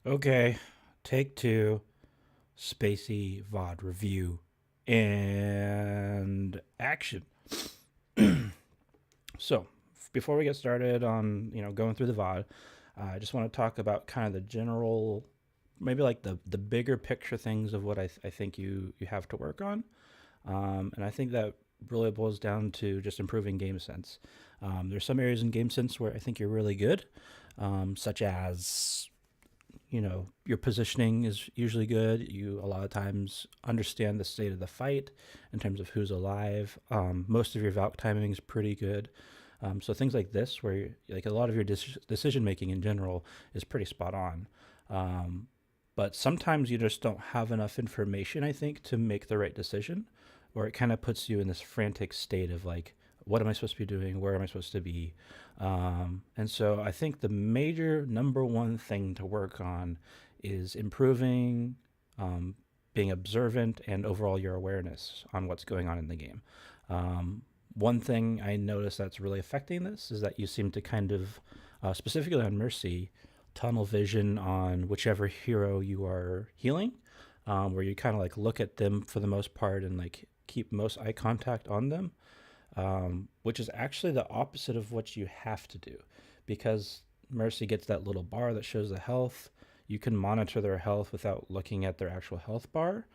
Okay, take two, Spacey VOD review and action. So, before we get started on going through the VOD, I just want to talk about kind of the general, maybe like the bigger picture things of what I think you have to work on, and I think that really boils down to just improving game sense. There's some areas in game sense where I think you're really good, such as your positioning is usually good. You a lot of times understand the state of the fight in terms of who's alive. Most of your valk timing is pretty good. So things like this, where like a lot of your decision making in general is pretty spot on. Um, but sometimes you just don't have enough information, I think, to make the right decision, or it kind of puts you in this frantic state of like, what am I supposed to be doing? Where am I supposed to be? And so I think the major number one thing to work on is improving, um, being observant, and overall your awareness on what's going on in the game. One thing I notice that's really affecting this is that you seem to kind of, specifically on Mercy, tunnel vision on whichever hero you are healing, where you kind of like look at them for the most part and like keep most eye contact on them, which is actually the opposite of what you have to do because Mercy gets that little bar that shows the health. You can monitor their health without looking at their actual health bar.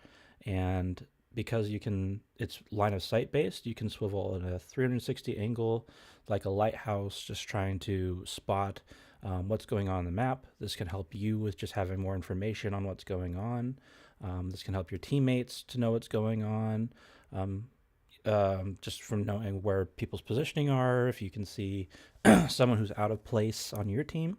And because it's line of sight based, you can swivel at a 360 angle like a lighthouse, just trying to spot what's going on the map. This can help you with just having more information on what's going on. This can help your teammates to know what's going on. Um, just from knowing where people's positioning are, if you can see someone who's out of place on your team,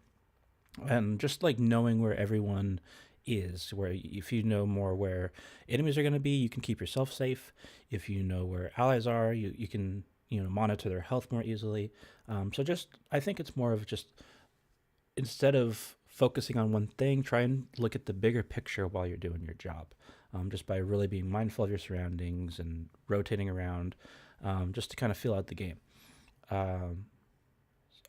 and just like knowing where everyone is, where if you know more where enemies are going to be, you can keep yourself safe. If you know where allies are, you can monitor their health more easily. So just I think it's more of just instead of focusing on one thing, try and look at the bigger picture while you're doing your job. Just by really being mindful of your surroundings and rotating around, just to kind of feel out the game. Um,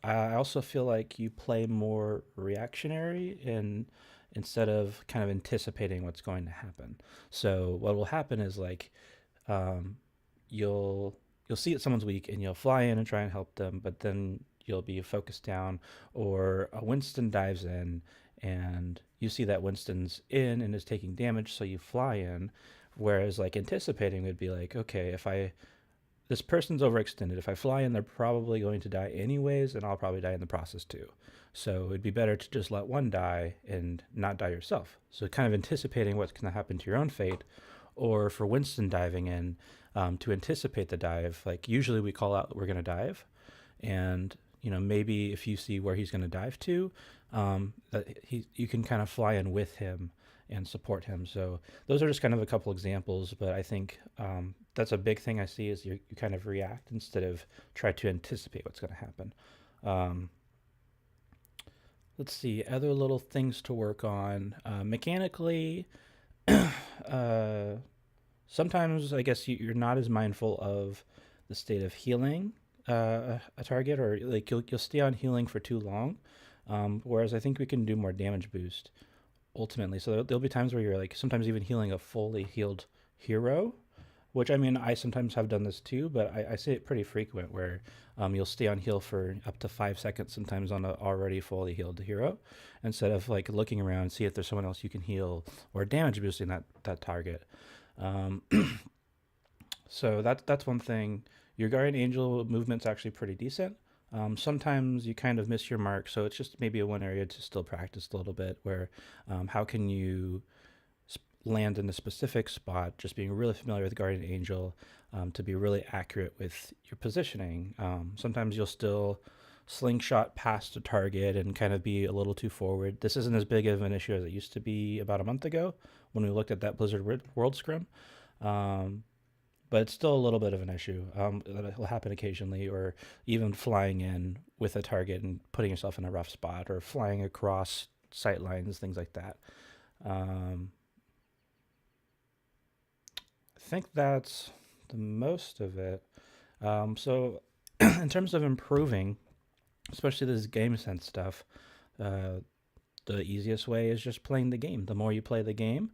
I also feel like you play more reactionary and instead of kind of anticipating what's going to happen. So what will happen is like um, you'll you'll see that someone's weak and you'll fly in and try and help them, but then you'll be focused down, or a Winston dives in and you see that Winston's in and is taking damage, so you fly in. Whereas like anticipating would be like, okay, if I this person's overextended. If I fly in, they're probably going to die anyways, and I'll probably die in the process too. So it'd be better to just let one die and not die yourself. So kind of anticipating what's going to happen to your own fate, or for Winston diving in, to anticipate the dive. Like usually we call out that we're going to dive, and maybe if you see where he's going to dive to, you can kind of fly in with him and support him. So those are just kind of a couple examples, but I think that's a big thing I see is you kind of react instead of try to anticipate what's going to happen. Um, let's see, other little things to work on. Mechanically, uh, sometimes I guess you're not as mindful of the state of healing a target, or like you'll stay on healing for too long. Whereas I think we can do more damage boost ultimately. So there'll be times where you're like sometimes even healing a fully healed hero, which I mean I sometimes have done this too, but I see it pretty frequent where you'll stay on heal for up to 5 seconds sometimes on an already fully healed hero, instead of like looking around and see if there's someone else you can heal or damage boosting that target. Um, so that's one thing. Your guardian angel movement's actually pretty decent. Sometimes you kind of miss your mark, so it's just maybe a one area to still practice a little bit. Where how can you land in a specific spot? Just being really familiar with guardian angel, to be really accurate with your positioning. Sometimes you'll still slingshot past a target and kind of be a little too forward. This isn't as big of an issue as it used to be about a month ago when we looked at that Blizzard World Scrim. Um, but it's still a little bit of an issue that will happen occasionally, or even flying in with a target and putting yourself in a rough spot, or flying across sight lines, things like that. Um, I think that's the most of it. So, in terms of improving, especially this game sense stuff, uh, the easiest way is just playing the game. The more you play the game,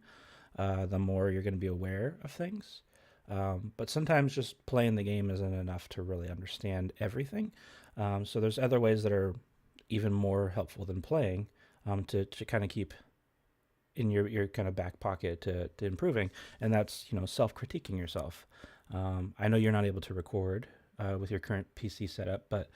the more you're going to be aware of things. But sometimes just playing the game isn't enough to really understand everything. So there's other ways that are even more helpful than playing, to kind of keep in your kind of back pocket to improving, and that's self-critiquing yourself. I know you're not able to record with your current PC setup, but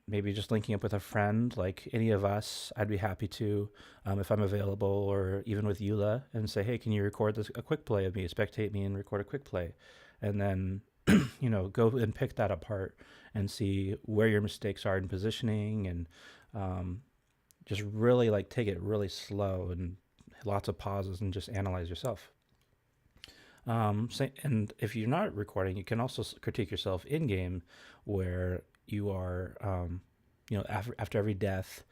maybe just linking up with a friend, like any of us, I'd be happy to, if I'm available, or even with Eula, and say, hey, can you record a quick play of me, spectate me, and record a quick play, and then go and pick that apart and see where your mistakes are in positioning, and just really like take it really slow and lots of pauses and just analyze yourself. And if you're not recording, you can also critique yourself in game, where you are, after every death,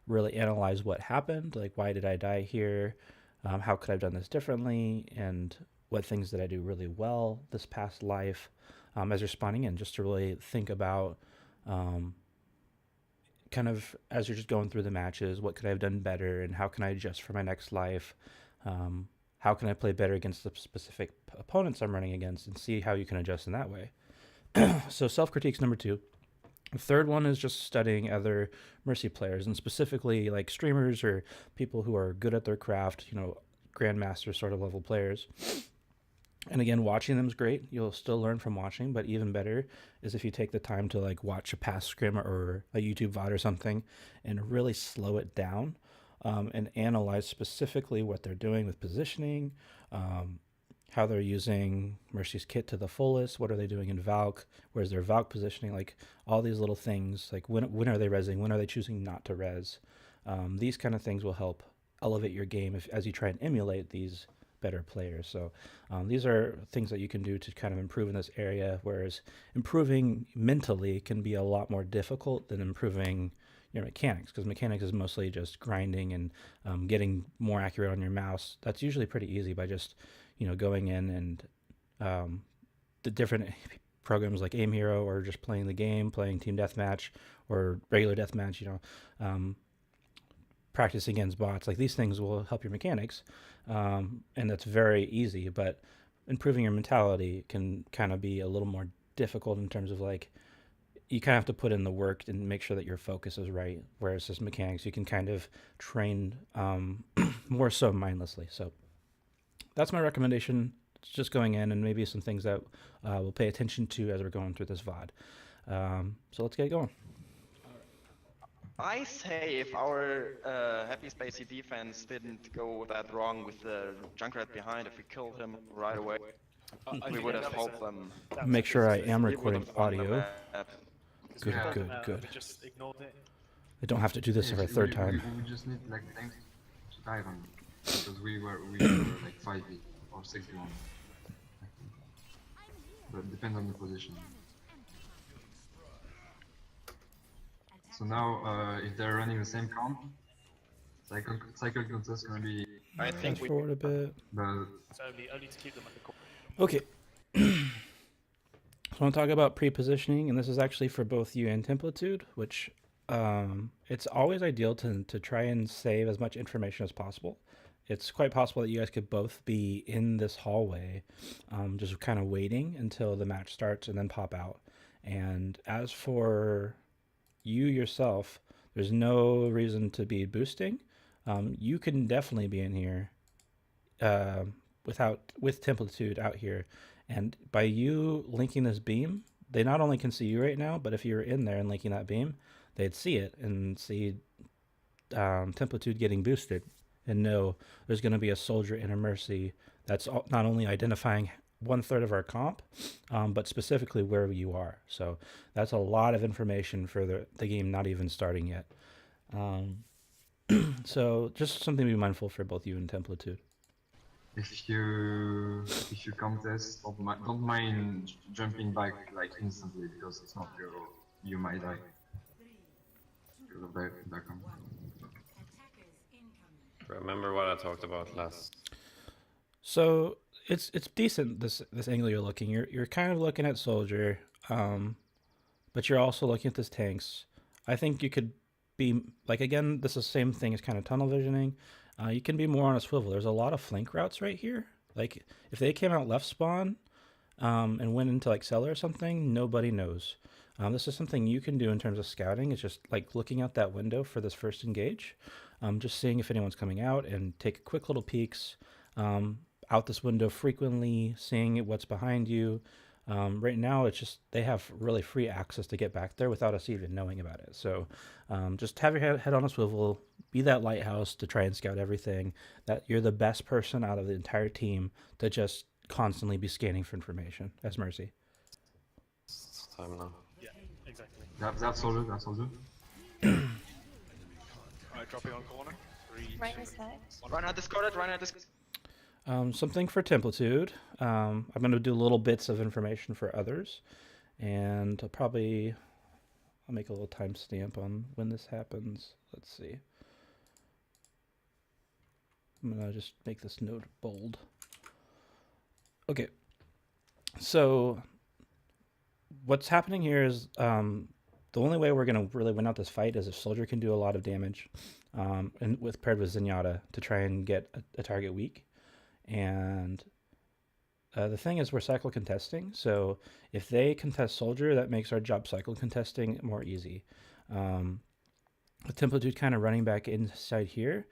really analyze what happened. Like, why did I die here? How could I have done this differently? And what things did I do really well this past life? As you're spawning in, just to really think about, kind of as you're just going through the matches, what could I have done better, and how can I adjust for my next life? How can I play better against the specific opponents I'm running against, and see how you can adjust in that way. So self-critique's number 2. The third one is just studying other Mercy players, and specifically like streamers or people who are good at their craft, grandmaster sort of level players. And again, watching them is great. You'll still learn from watching, but even better is if you take the time to like watch a past scrim or a YouTube VOD or something, and really slow it down, and analyze specifically what they're doing with positioning, how they're using Mercy's kit to the fullest, what are they doing in Valk, where's their Valk positioning, like all these little things, like when are they rezzing, when are they choosing not to res. These kind of things will help elevate your game as you try and emulate these better players. So these are things that you can do to kind of improve in this area, whereas improving mentally can be a lot more difficult than improving your mechanics, because mechanics is mostly just grinding and getting more accurate on your mouse. That's usually pretty easy by just going in and the different programs like Aim Hero, or just playing the game, playing team deathmatch or regular deathmatch, practice against bots. Like, these things will help your mechanics, and that's very easy. But improving your mentality can kind of be a little more difficult, in terms of like, you kind of have to put in the work and make sure that your focus is right. Whereas this mechanics, you can kind of train more so mindlessly. So that's my recommendation. It's just going in, and maybe some things that we'll pay attention to as we're going through this VOD. So let's get going. I say if our Happy Spacey defense didn't go that wrong with the Junkrat behind, if we killed him right away, we would have helped them. Make sure I am We would recording have won the audio. map. Good, Yeah. good, good. We just ignored it. I don't have to do this for a third time. We just need like tanks to dive on, because we were like 5v or 6v1. But it depends on the position. So now, if they're running the same comp, cycle contest gonna be. I Fast think we. forward a bit. But So only to keep them at the core. Okay. So I want to talk about pre-positioning, and this is actually for both you and Templitude, which it's always ideal to try and save as much information as possible. It's quite possible that you guys could both be in this hallway, just kind of waiting until the match starts and then pop out. And as for you yourself, there's no reason to be boosting. You can definitely be in here with Templitude out here. And by you linking this beam, they not only can see you right now, but if you were in there and linking that beam, they'd see it and see Templitude getting boosted, and know there's going to be a soldier in a Mercy that's not only identifying 1/3 of our comp, but specifically where you are. So that's a lot of information for the game not even starting yet. So just something to be mindful for both you and Templitude. if you contest, don't mind jumping back like instantly, because it's not you might die because of that comp. Remember what I talked about last. So it's decent, this angle you're looking. You're kind of looking at soldier, but you're also looking at this tanks. I think you could be like, again, this is the same thing as kind of tunnel visioning. You can be more on a swivel. There's a lot of flank routes right here. Like if they came out left spawn and went into like cellar or something, nobody knows. This is something you can do in terms of scouting. It's just like looking out that window for this first engage, just seeing if anyone's coming out and take quick little peeks out this window frequently, seeing what's behind you. Right now, it's just they have really free access to get back there without us even knowing about it. So just have your head on a swivel, be that lighthouse to try and scout everything. That you're the best person out of the entire team to just constantly be scanning for information as Mercy. It's time now. Yeah, exactly. That's all good, that's all good. Alright, dropping on corner. 3, Right 2, is that? Reinhardt discarded, Reinhardt discarded. Something for Templitude. I'm going to do little bits of information for others, and I'll make a little timestamp on when this happens. Let's see. I'm going to just make this note bold. Okay. So what's happening here is the only way we're going to really win out this fight is if Soldier can do a lot of damage and paired with Zenyatta to try and get a target weak. And the thing is, we're cycle contesting, so if they contest Soldier, that makes our job cycle contesting more easy. With Templitude kind of running back inside here,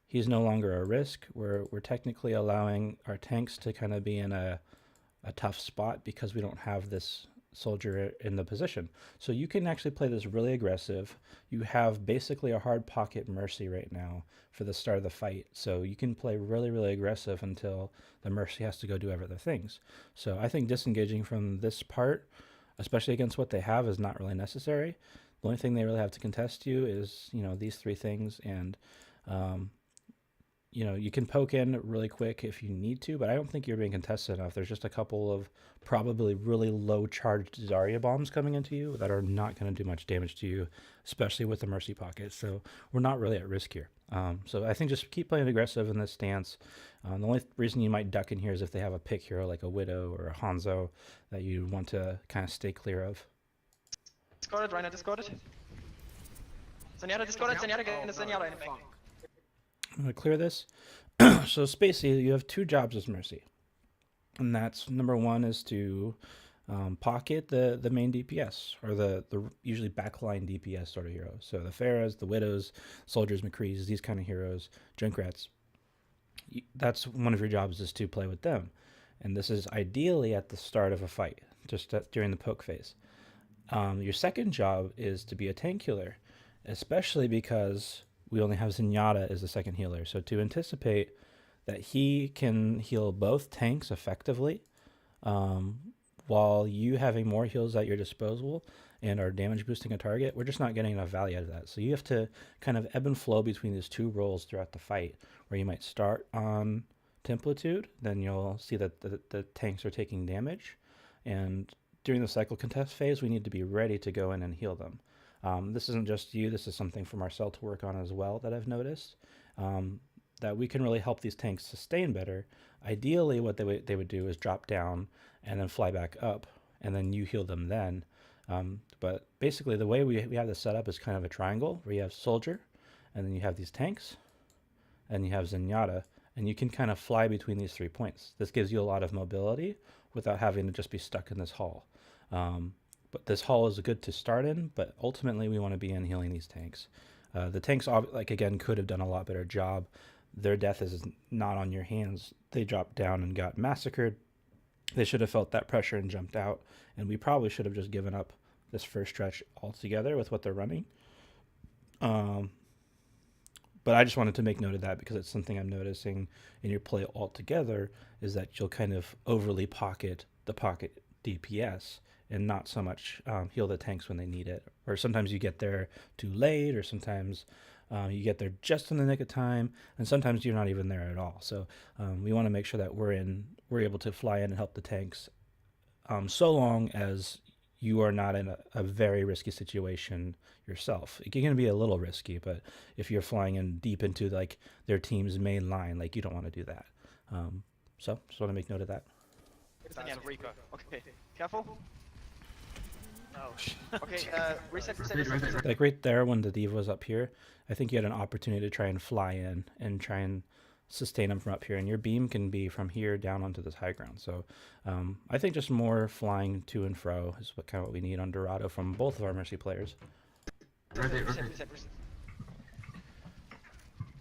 he's no longer a risk. We're technically allowing our tanks to kind of be in a tough spot because we don't have this Soldier in the position. So you can actually play this really aggressive. You have basically a hard pocket Mercy right now for the start of the fight. So you can play really, really aggressive until the Mercy has to go do other things. So I think disengaging from this part, especially against what they have, is not really necessary. The only thing they really have to contest you is, these three things. And, you can poke in really quick if you need to, but I don't think you're being contested enough. There's just a couple of probably really low charged Zarya bombs coming into you that are not going to do much damage to you, especially with the Mercy pocket. So we're not really at risk here. So I think just keep playing aggressive in this stance. The only reason you might duck in here is if they have a pick hero like a Widow or a Hanzo that you want to kind of stay clear of. Discarded, Reinhardt discarded. Zenyatta discarded, Zenyatta getting the Zenyatta in the back. I'm going to clear this. So Spacey, you have two jobs as Mercy. And that's number one is to pocket the main DPS, or the usually backline DPS sort of hero. So the Pharahs, the Widows, Soldiers, McCrees, these kind of heroes, Junkrats. That's one of your jobs, is to play with them. And this is ideally at the start of a fight, just during the poke phase. Your second job is to be a tank healer, especially because we only have Zenyatta as the second healer. So to anticipate that he can heal both tanks effectively, while you having more heals at your disposal and are damage boosting a target, we're just not getting enough value out of that. So you have to kind of ebb and flow between these two roles throughout the fight, where you might start on Templitude, then you'll see that the tanks are taking damage, and during the cycle contest phase, we need to be ready to go in and heal them. This isn't just you, this is something for Marcel to work on as well that I've noticed, that we can really help these tanks sustain better. Ideally, what they would do is drop down and then fly back up, and then you heal them then. But basically, the way we have this set up is kind of a triangle, where you have Soldier, and then you have these tanks, and you have Zenyatta, and you can kind of fly between these 3 points. This gives you a lot of mobility without having to just be stuck in this hall. But this hall is good to start in, but ultimately we want to be in healing these tanks. The tanks, again, could have done a lot better job. Their death is not on your hands. They dropped down and got massacred. They should have felt that pressure and jumped out, and we probably should have just given up this first stretch altogether with what they're running. But I just wanted to make note of that because it's something I'm noticing in your play altogether, is that you'll kind of overly pocket the pocket DPS and not so much heal the tanks when they need it. Or sometimes you get there too late, or sometimes you get there just in the nick of time, and sometimes you're not even there at all. So we want to make sure that we're able to fly in and help the tanks, so long as you are not in a very risky situation yourself. It can be a little risky, but if you're flying in deep into like their team's main line, like you don't want to do that. So just want to make note of that. Zenyatta Reaper. Okay, careful. Oh shit. Okay, reset, reset, Rotate, reset. rotate, Like right there when the diva was up here, I think you had an opportunity to try and fly in and try and sustain him from up here, and your beam can be from here down onto this high ground. So I think just more flying to and fro is what kind of what we need on Dorado from both of our Mercy players. rotate, Reset, rotate. reset, reset.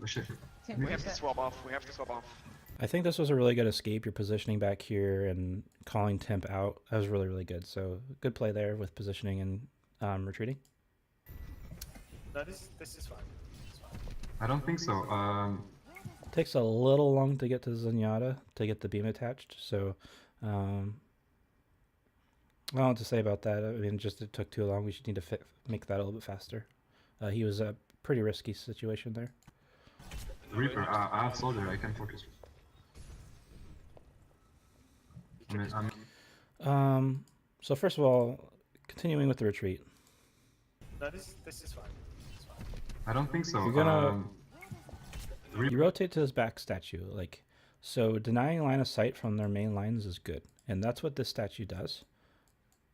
Oh shit. We have to swap off. We have to swap off. I think this was a really good escape. You're positioning back here and calling Temp out. That was really, really good. So good play there with positioning and retreating. No, this is fine. It's fine. I don't think so. Takes a little long to get to Zenyatta to get the beam attached. So I don't know what to say about that. I mean, just it took too long. We should need to make that a little bit faster. He was a pretty risky situation there. Reaper, I have soldier, I can focus. So first of all, continuing with the retreat. No, this is fine. It's fine. I don't think so. You're gonna- You Reaper, rotate to this back statue, like, so denying line of sight from their main lines is good. And that's what this statue does,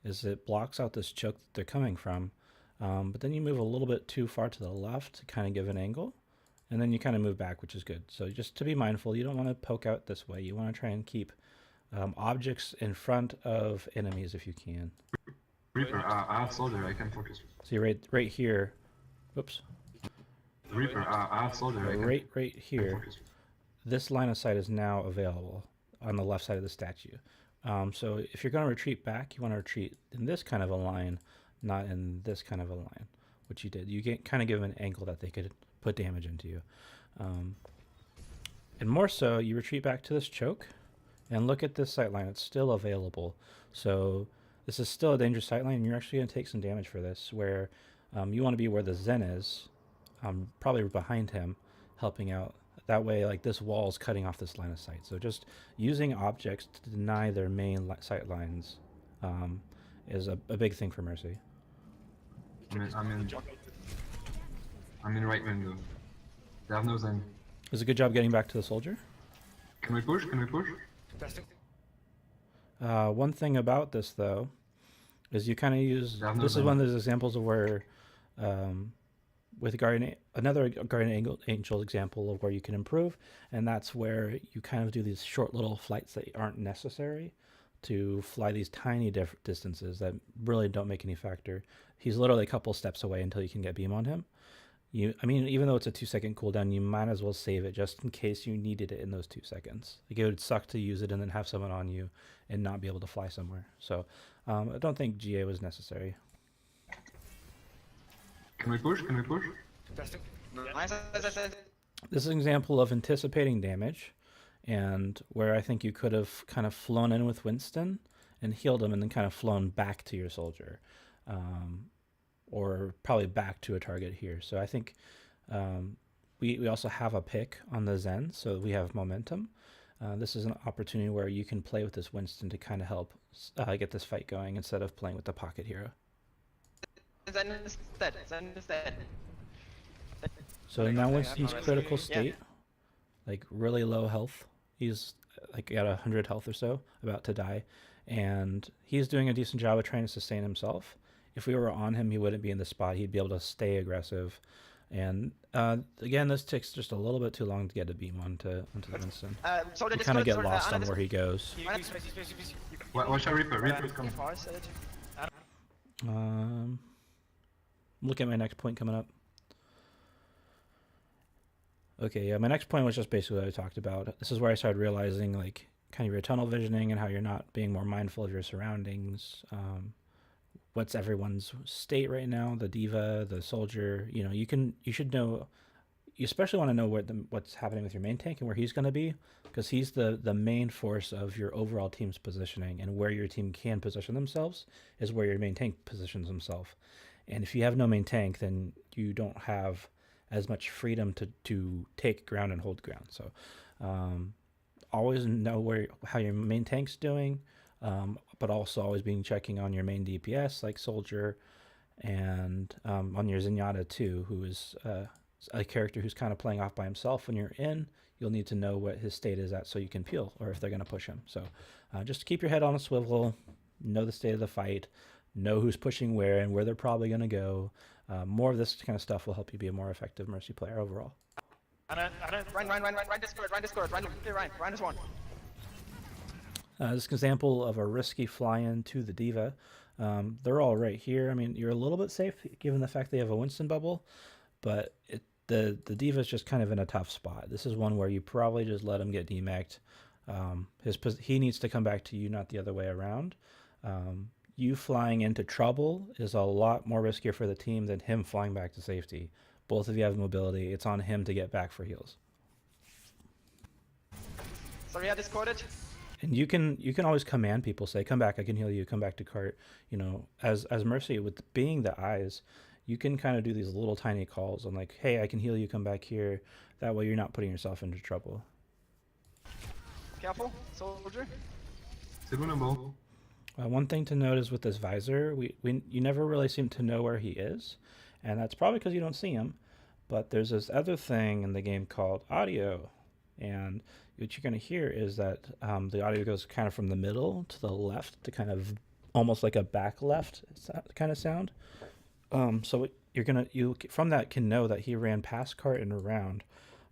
is it blocks out this choke that they're coming from. But then you move a little bit too far to the left to kind of give an angle. And then you kind of move back, which is good. So just to be mindful, you don't want to poke out this way. You want to try and keep objects in front of enemies if you can. Reaper, I have soldier, I can focus. See right here, whoops, Reaper, I have soldier, I can right here, focus. this line of sight is now available on the left side of the statue. So if you're going to retreat back, you want to retreat in this kind of a line, not in this kind of a line, which you did. You get kind of give an angle that they could put damage into you. And more so, you retreat back to this choke and look at this sight line. It's still available. So this is still a dangerous sight line, and you're actually going to take some damage for this, where you want to be where the Zen is, probably behind him, helping out. That way, like, this wall is cutting off this line of sight. So just using objects to deny their main sight lines is a big thing for Mercy. I'm in right window. They have no zen. It was a good job getting back to the soldier. Can we push? Can we push? Testing. One thing about this, though, is you kind of use. Yeah, no, This is no. one of those examples of where, with another Guardian Angel example of where you can improve, and that's where you kind of do these short little flights that aren't necessary to fly these tiny distances that really don't make any factor. He's literally a couple steps away until you can get beam on him. I mean, even though it's a 2-second cooldown, you might as well save it just in case you needed it in those 2 seconds. Like, it would suck to use it and then have someone on you and not be able to fly somewhere. So I don't think GA was necessary. Can we push? Can we push? Testing. Nice, nice. This is an example of anticipating damage, and where I think you could have kind of flown in with Winston and healed him and then kind of flown back to your soldier. Or probably back to a target here. So I think we also have a pick on the Zen, so we have momentum. This is an opportunity where you can play with this Winston to kind of help get this fight going instead of playing with the pocket hero. Zen is dead. Zen is dead. So now once he's critical state, like really low health, he's like at 100 health or so, about to die, and he's doing a decent job of trying to sustain himself. If we were on him, he wouldn't be in the spot. He'd be able to stay aggressive. And again, this takes just a little bit too long to get a beam onto Winston. Soldier You kind of get lost on where he goes. Spacey. Watch out, Reaper. Reaper is coming. Look at my next point coming up. Okay, yeah, my next point was just basically what I talked about. This is where I started realizing, like, kind of your tunnel visioning and how you're not being more mindful of your surroundings. What's everyone's state right now? The diva, the soldier. You know, you should know. You especially want to know what's happening with your main tank and where he's going to be, because he's the main force of your overall team's positioning, and where your team can position themselves is where your main tank positions himself. And if you have no main tank, then you don't have as much freedom to take ground and hold ground. So always know how your main tank's doing, but also always checking on your main DPS like soldier, and on your Zenyatta too, who is a character who's kind of playing off by himself. When you're in, you'll need to know what his state is at so you can peel, or if they're going to push him. So just keep your head on a swivel, know the state of the fight, know who's pushing where and where they're probably going to go. More of this kind of stuff will help you be a more effective Mercy player overall. I don't. Ryan, Discord, Ryan, Ryan is one. This is an example of a risky fly-in to the Diva. They're all right here. I mean, you're a little bit safe given the fact they have a Winston bubble, but the Diva's just kind of in a tough spot. This is one where you probably just let him get demec'd. He needs to come back to you, not the other way around. You flying into trouble is a lot more riskier for the team than him flying back to safety. Both of you have mobility. It's on him to get back for heals. Sorry, I discorded. And you can always command people, say, come back, I can heal you, come back to cart. You know, as Mercy, with being the eyes, you can kind of do these little tiny calls on like, hey, I can heal you, come back here. That way you're not putting yourself into trouble. Careful, soldier. C'est bon, bon. One thing to note is with this visor, you never really seem to know where he is, and that's probably because you don't see him. But there's this other thing in the game called audio, and what you're going to hear is that the audio goes kind of from the middle to the left to kind of almost like a back left kind of sound. So you from that can know that he ran past cart and around,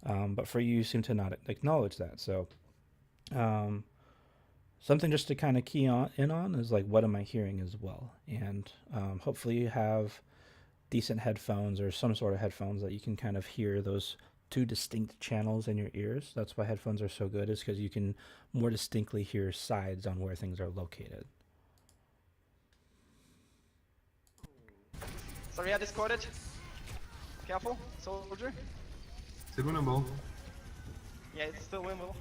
but for you seem to not acknowledge that. So something just to kind of key in on is like, what am I hearing as well? And hopefully you have decent headphones or some sort of headphones that you can kind of hear those two distinct channels in your ears. That's why headphones are so good, is because you can more distinctly hear sides on where things are located. Sorry, I discorded. Careful, soldier. C'est bon, bon. Yeah, it's still winnable.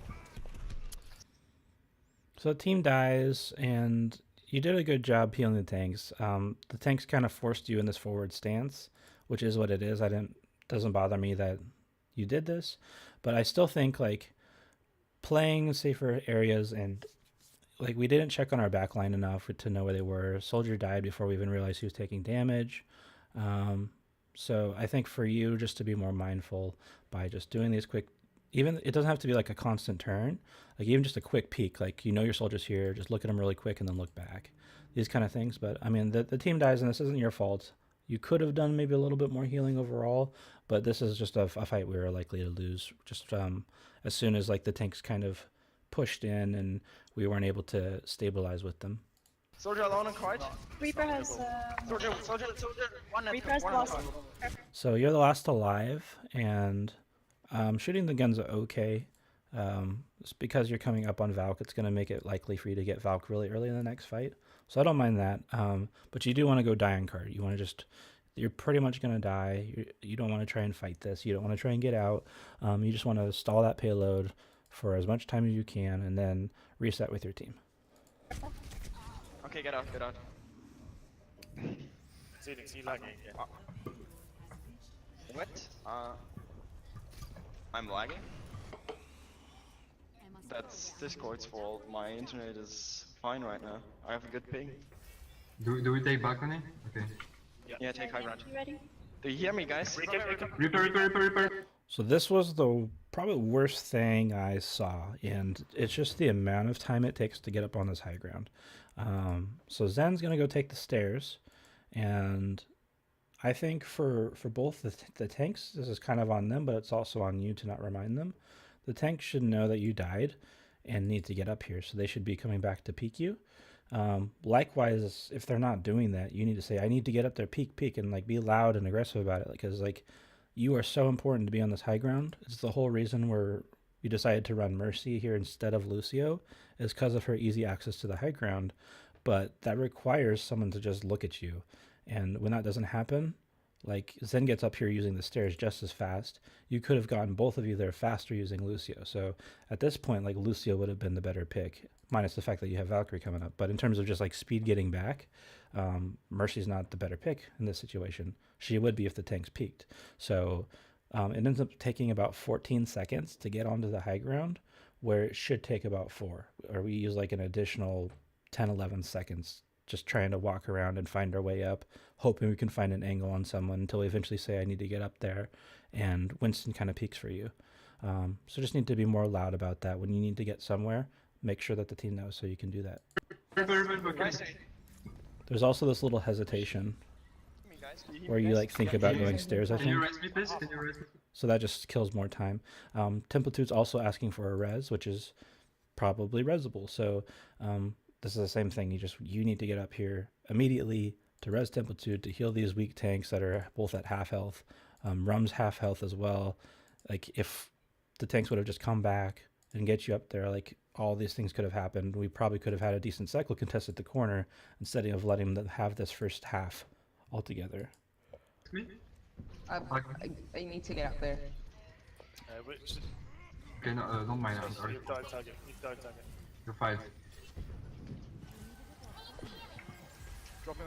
So the team dies, and you did a good job healing the tanks. The tanks kind of forced you in this forward stance, which is what it is. Doesn't bother me that you did this, but I still think like playing safer areas, and like we didn't check on our backline enough to know where they were. Soldier died before we even realized he was taking damage. So I think for you, just to be more mindful by just doing these quick, even it doesn't have to be like a constant turn, like even just a quick peek, like you know your soldier's here, just look at him really quick and then look back, these kind of things. But I mean, the team dies and this isn't your fault. You could have done maybe a little bit more healing overall, but this is just a fight we were likely to lose just as soon as like the tanks kind of pushed in and we weren't able to stabilize with them. Soldier alone on cart. Reaper has Soldier, one at Reaper has one on lost. cart. So you're the last alive, and shooting the gun's okay. It's because you're coming up on Valk, it's going to make it likely for you to get Valk really early in the next fight. So I don't mind that. But you do want to go die on cart. You want to you're pretty much going to die. You don't want to try and fight this. You don't want to try and get out. You just want to stall that payload for as much time as you can and then reset with your team. Okay, get out. See lagging. Yeah. What? I'm lagging? That's Discord's fault. My internet is fine right now. I have a good ping. Do we take balcony? Okay. Yeah, take high ground. You ready? Do you hear me, guys? Reaper. So this was the probably worst thing I saw, and it's just the amount of time it takes to get up on this high ground. So Zen's gonna go take the stairs, and I think for both the tanks, this is kind of on them, but it's also on you to not remind them. The tanks should know that you died and need to get up here, so they should be coming back to peek you. Likewise, if they're not doing that, you need to say, I need to get up there, peek, and like be loud and aggressive about it, because like you are so important to be on this high ground. It's the whole reason you decided to run Mercy here instead of Lucio, is because of her easy access to the high ground. But that requires someone to just look at you, and when that doesn't happen, like Zen gets up here using the stairs just as fast. You could have gotten both of you there faster using Lucio. So at this point, like Lucio would have been the better pick, minus the fact that you have Valkyrie coming up. But in terms of just like speed getting back, Mercy's not the better pick in this situation. She would be if the tanks peaked. So it ends up taking about 14 seconds to get onto the high ground, where it should take about 4. Or we use like an additional 10, 11 seconds just trying to walk around and find our way up, hoping we can find an angle on someone until we eventually say, I need to get up there, and Winston kind of peaks for you. So just need to be more loud about that. When you need to get somewhere, make sure that the team knows so you can do that. There's There's also this little hesitation Me, guys. where you like think about going stairs, I Can you think. rest me, please? Can you rest me? So that just kills more time. Templitude's also asking for a res, which is probably resable. So this is the same thing. You need to get up here immediately to res Templitude to heal these weak tanks that are both at half health. Rum's half health as well. Like if the tanks would have just come back and get you up there, like all these things could have happened. We probably could have had a decent cycle contest at the corner instead of letting them have this first half altogether. Me? I need to get up there. Which... Okay, no, don't mind. I'm sorry. You've died target. You've died target. You're fine. Dropping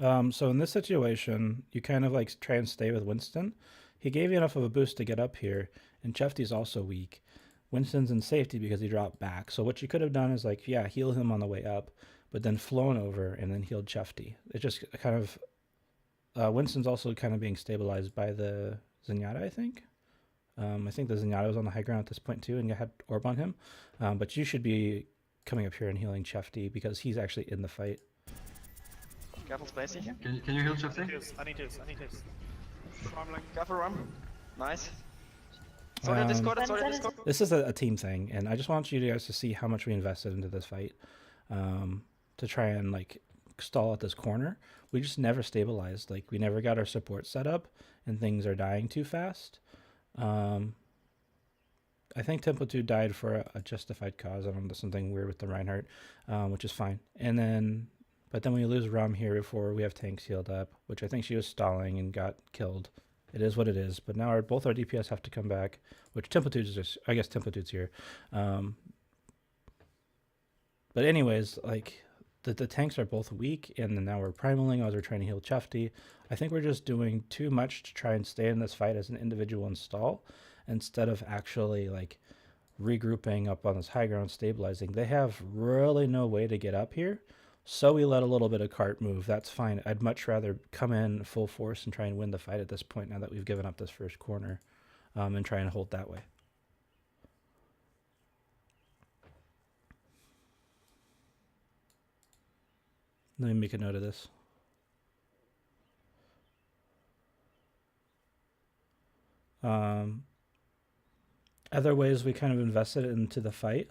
on. So in this situation, you kind of like try and stay with Winston. He gave you enough of a boost to get up here, and Chefty's also weak. Winston's in safety because he dropped back. So what you could have done is like, yeah, heal him on the way up, but then flown over and then healed Chefty. It just kind of... Winston's also kind of being stabilized by the Zenyatta, I think. I think the Zenyatta was on the high ground at this point too, and you had Orb on him. But you should be coming up here and healing Chefty because he's actually in the fight. Careful, Spacey. Can you heal Chelsea? I need this. Careful, Rum. Nice. Sorry, Discord. This is a team thing, and I just want you guys to see how much we invested into this fight to try and like stall at this corner. We just never stabilized. Like we never got our support set up, and things are dying too fast. I think Templitude died for a justified cause. I don't know, there's something weird with the Reinhardt, which is fine. But then we lose Rum here before we have tanks healed up, which I think she was stalling and got killed. It is what it is. But now both our DPS have to come back, which Templitude is just, I guess Templitude's here. But anyways, like the tanks are both weak, and then now we're primaling as we're trying to heal Chefty. I think we're just doing too much to try and stay in this fight as an individual install instead of actually like regrouping up on this high ground, stabilizing. They have really no way to get up here, so we let a little bit of cart move. That's fine. I'd much rather come in full force and try and win the fight at this point now that we've given up this first corner, and try and hold that way. Let me make a note of this. Other ways we kind of invested into the fight.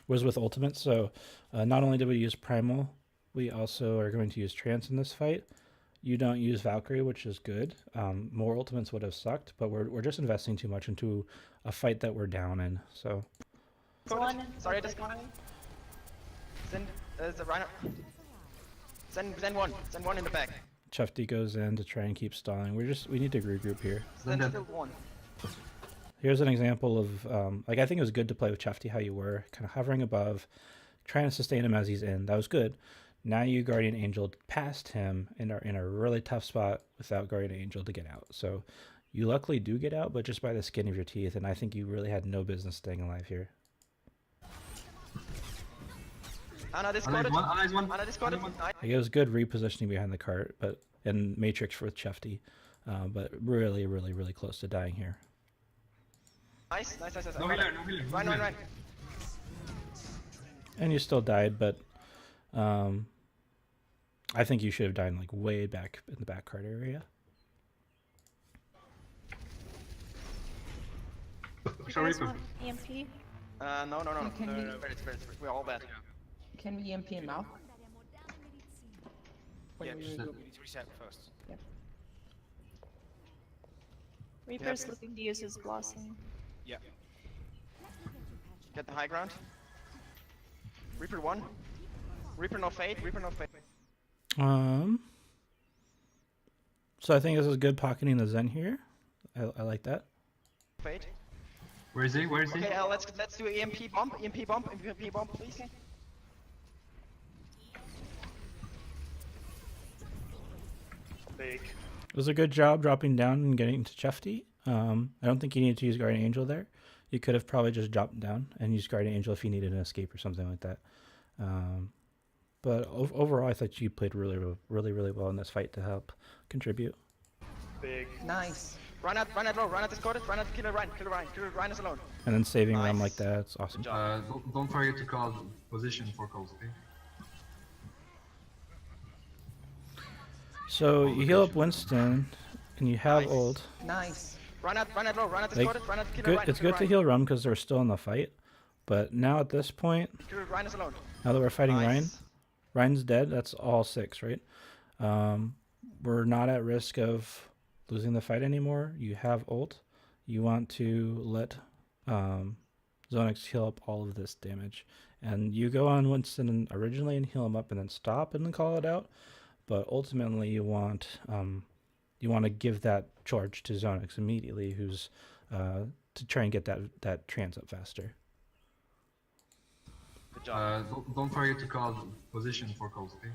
Was with ultimates. So not only did we use Primal, we also are going to use Trance in this fight. You don't use Valkyrie, which is good. More ultimates would have sucked, but we're just investing too much into a fight that we're down in. So. Sorry, Discord. Send the Rhino. Send one in the back. Chefty goes in to try and keep stalling. We need to regroup here. Send killed one. Here's an example of like I think it was good to play with Chefty how you were, kind of hovering above, trying to sustain him as he's in. That was good. Now you Guardian Angel past him and are in a really tough spot without Guardian Angel to get out. So you luckily do get out, but just by the skin of your teeth, and I think you really had no business staying alive here. Anna discorded. One. Anna discorded. Like, it was good repositioning behind the cart, and Matrix with Chefty, but really, really, really close to dying here. Nice. No healer. Right. And you still died, but I think you should have died like way back in the back cart area. Sorry, EMP? No. Can we- Spirits. We're all bad. Can we EMP him now? Yeah, When we we regroup? need to reset first. Reaper's looking to use his Blossom. Yeah. Get the high ground. Reaper 1. Reaper no fade. So I think this is good pocketing the Zen here. I like that. Fade. Where is he? Okay, let's do EMP bomb, please. Big. It was a good job dropping down and getting to Chefty. I don't think you needed to use Guardian Angel there. You could have probably just dropped down and used Guardian Angel if you needed an escape or something like that. But overall, I thought you played really well in this fight to help contribute. Big. Nice. Run at low, run at discorded, run at kill Ryan, kill Ryan is alone. And then saving them like Nice. that. It's awesome. Good job. Don't forget to call position for calls, okay? So you heal up Winston, and you have Nice. ult. Nice. Run at low, run at Like, discorded, run at kill good, Ryan. it's kill good to Ryan. heal Rum because they're still in the fight. But now at this point, Kill Ryan is alone. now that we're fighting Nice. Ryan, Ryan's dead. That's all 6, right? We're not at risk of losing the fight anymore. You have ult. You want to let Zonix heal up all of this damage. And you go on Winston originally and heal him up and then stop and then call it out. But ultimately you want to give that charge to Zonix immediately, who's to try and get that trans up faster. Good job. Don't forget to call position for calls, okay?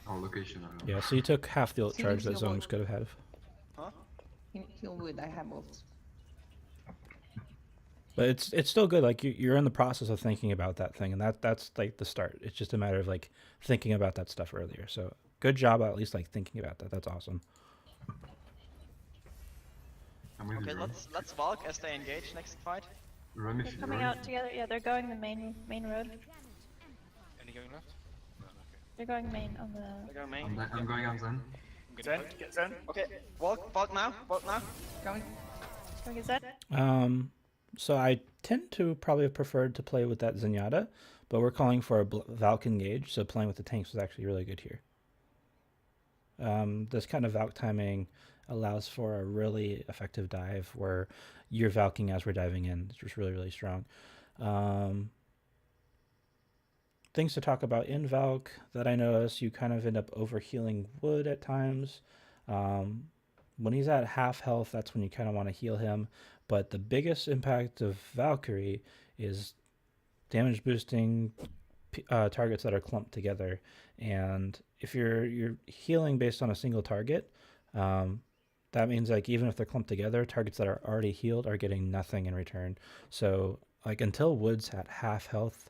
Or location, I don't know. Yeah, so you took half the ult So you charge that heal Zonix what? could have had. Heal wood, I have ult. But it's still good. Like you're in the process of thinking about that thing, and that's like the start. It's just a matter of like thinking about that stuff earlier. So good job at least like thinking about that. That's awesome. I'm with Okay, you, Rum. let's Valk as they engage next fight. Rum, They're if you coming out together. Yeah, they're going the main road. Any going left? No, okay. They're going main on the. They're going main. I'm going on Zen. Zen, get Zen. Okay, Valk now, Valk now. Going. Going is that? So I tend to probably have preferred to play with that Zenyatta, but we're calling for a Valk engage, so playing with the tanks was actually really good here. This kind of Valk timing allows for a really effective dive where you're Valking as we're diving in. It's just really, really strong. Things to talk about in Valk that I notice, you kind of end up overhealing Wood at times. When he's at half health, that's when you kind of want to heal him. But the biggest impact of Valkyrie is damage boosting targets that are clumped together. And if you're healing based on a single target, that means like even if they're clumped together, targets that are already healed are getting nothing in return. So like until Wood's at half health,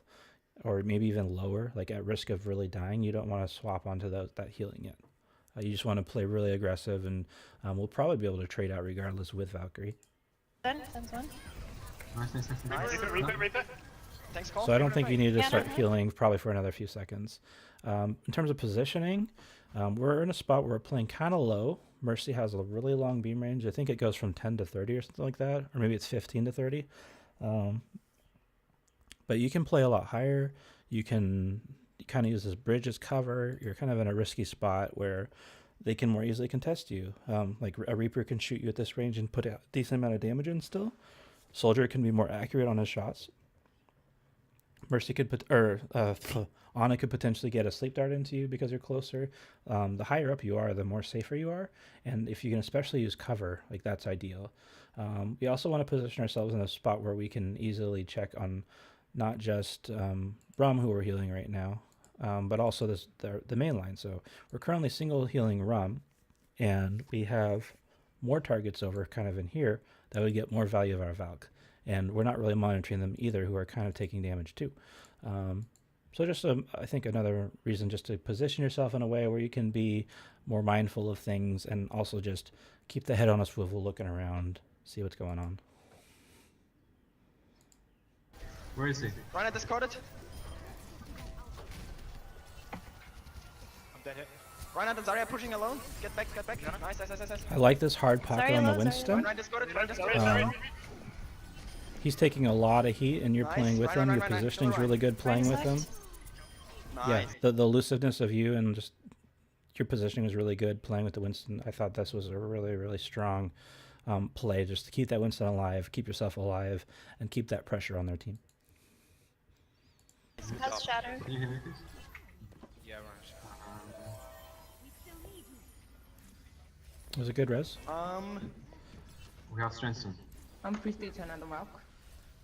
or maybe even lower, like at risk of really dying, you don't want to swap onto that healing yet. You just want to play really aggressive, and we'll probably be able to trade out regardless with Valkyrie. Zen's one. Nice. Reaper. Thanks, Cole. So I don't think you need to Yeah, start no. healing probably for another few seconds. In terms of positioning, we're in a spot where we're playing kind of low. Mercy has a really long beam range. I think it goes from 10 to 30 or something like that, or maybe it's 15 to 30. But you can play a lot higher. You can kind of use this bridge as cover. You're kind of in a risky spot where they can more easily contest you. Like a Reaper can shoot you at this range and put a decent amount of damage in still. Soldier can be more accurate on his shots. Mercy could put, Ana could potentially get a sleep dart into you because you're closer. The higher up you are, the more safer you are. And if you can especially use cover, like that's ideal. We also want to position ourselves in a spot where we can easily check on not just Rum, who we're healing right now, but also the main line. So we're currently single healing Rum, and we have more targets over kind of in here that would get more value of our Valk. And we're not really monitoring them either, who are kind of taking damage too. So just, I think, another reason just to position yourself in a way where you can be more mindful of things and also just keep the head on a swivel, looking around, see what's going on. Where is he? Run at discorded. I'm dead here. Run at Zarya pushing alone. Get back, get back. Nice. I like this hard pocket Sorry, on the Lo, sorry, Winston. Run discorded, run Sorry, discorded. sorry. He's taking a lot of heat, and you're Nice. playing with Right, him. right, Your right, right. positioning's Kill really good playing with him. Nice. Yeah, Nice. the elusiveness of you and just your positioning was really good playing with the Winston. I thought this was a really, really strong play just to keep that Winston alive, keep yourself alive, and keep that pressure on their team. Good Has job. shatter. Can you hear me, please? Yeah, right. It was a good res. We have strength soon. I'm prestige another Valk.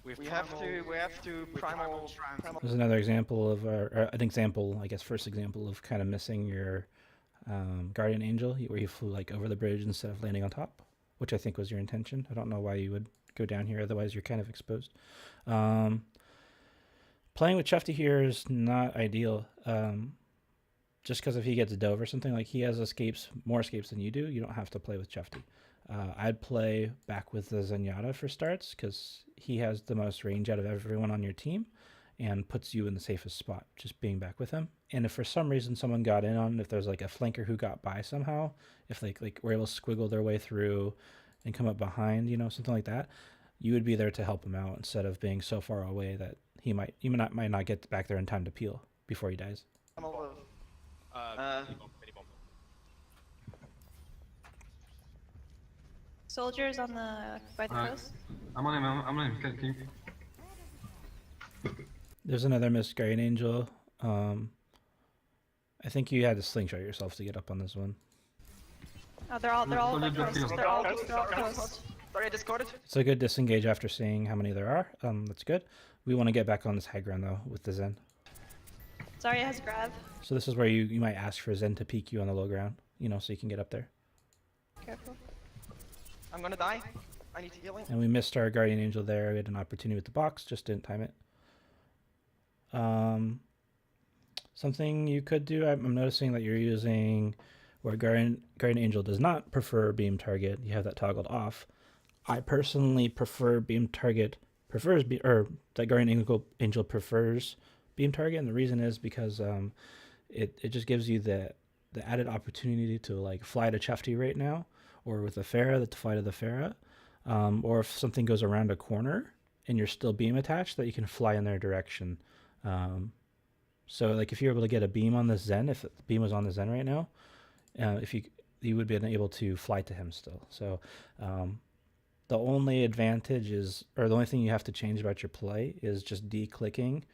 We have to primal. There's another example of, or an example, I guess, first example of kind of missing your Guardian Angel, where you flew like over the bridge instead of landing on top, which I think was your intention. I don't know why you would go down here, otherwise you're kind of exposed. Playing with Chefty here is not ideal. just because if he gets dove or something, like he has escapes, more escapes than you do, you don't have to play with Chefty. I'd play back with the Zenyatta for starts because he has the most range out of everyone on your team and puts you in the safest spot, just being back with him. And if for some reason someone got in on, if there's like a flanker who got by somehow, if like were able to squiggle their way through and come up behind, you know, something like that, you would be there to help him out instead of being so far away that he might not get back there in time to peel before he dies. I'm over. Soldiers on the by the coast. I'm on him, I'm on him. Can you... There's another missed Guardian Angel. I think you had to slingshot yourself to get up on this one. Oh, they're all Soldier by coast. field. They're all coast. Sorry, I discorded. It's a good disengage after seeing how many there are. That's good. We want to get back on this high ground though with the Zen. Zarya has grab. So this is where you might ask for Zen to peek you on the low ground, you know, so you can get up there. Careful. I'm gonna die. I need healing. And we missed our Guardian Angel there. We had an opportunity with the box, just didn't time it. Something you could do, I'm noticing that you're using where Guardian Angel does not prefer beam target. You have that toggled off. I personally prefer beam target, that Guardian Angel prefers beam target, and the reason is because it just gives you the added opportunity to like fly to Chefty right now, or with a Pharah to fly to the Pharah, or if something goes around a corner and you're still beam attached, that you can fly in their direction. So like if you're able to get a beam on the Zen, if the beam was on the Zen right now, if you would be able to fly to him still. So the only advantage is, or the only thing you have to change about your play is just de-clicking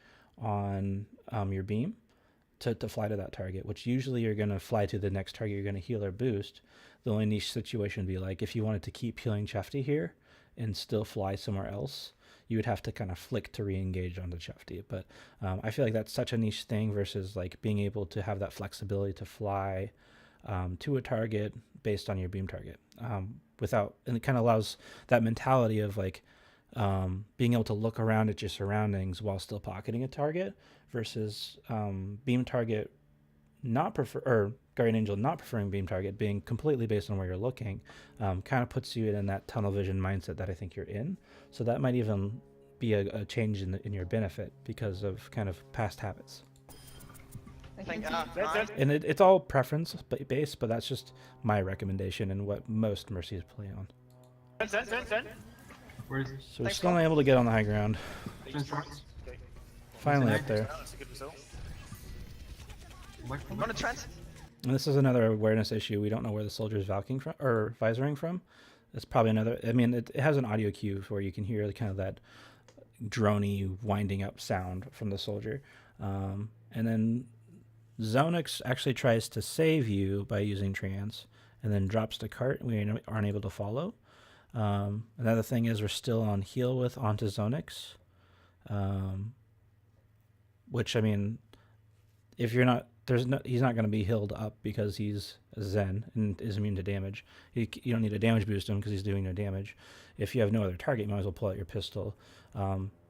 on your beam to fly to that target, which usually you're going to fly to the next target you're going to heal or boost. The only niche situation would be like if you wanted to keep healing Chefty here and still fly somewhere else, you would have to kind of flick to re-engage onto Chefty. But I feel like that's such a niche thing versus like being able to have that flexibility to fly to a target based on your beam target and it kind of allows that mentality of like being able to look around at your surroundings while still pocketing a target versus beam target not prefer, or Guardian Angel not preferring beam target being completely based on where you're looking, kind of puts you in that tunnel vision mindset that I think you're in. So that might even be a change in your benefit because of kind of past habits. And it's all preference based, but that's just my recommendation and what most Mercies play on. Zen. Where is So we're still not able to get on the high ground. Okay. Finally up there. That's a good result. I'm gonna trans. And this is another awareness issue. We don't know where the soldier is valking from or visoring from. It's probably another. I mean, it has an audio cue where you can hear the kind of that drony winding up sound from the soldier. And then Zonix actually tries to save you by using trance, and then drops the cart. And we aren't able to follow. Another thing is we're still on heal with onto Zonix, which I mean, if you're not. He's not going to be healed up because he's a Zen and is immune to damage. You don't need a damage boost him because he's doing no damage. If you have no other target, you might as well pull out your pistol.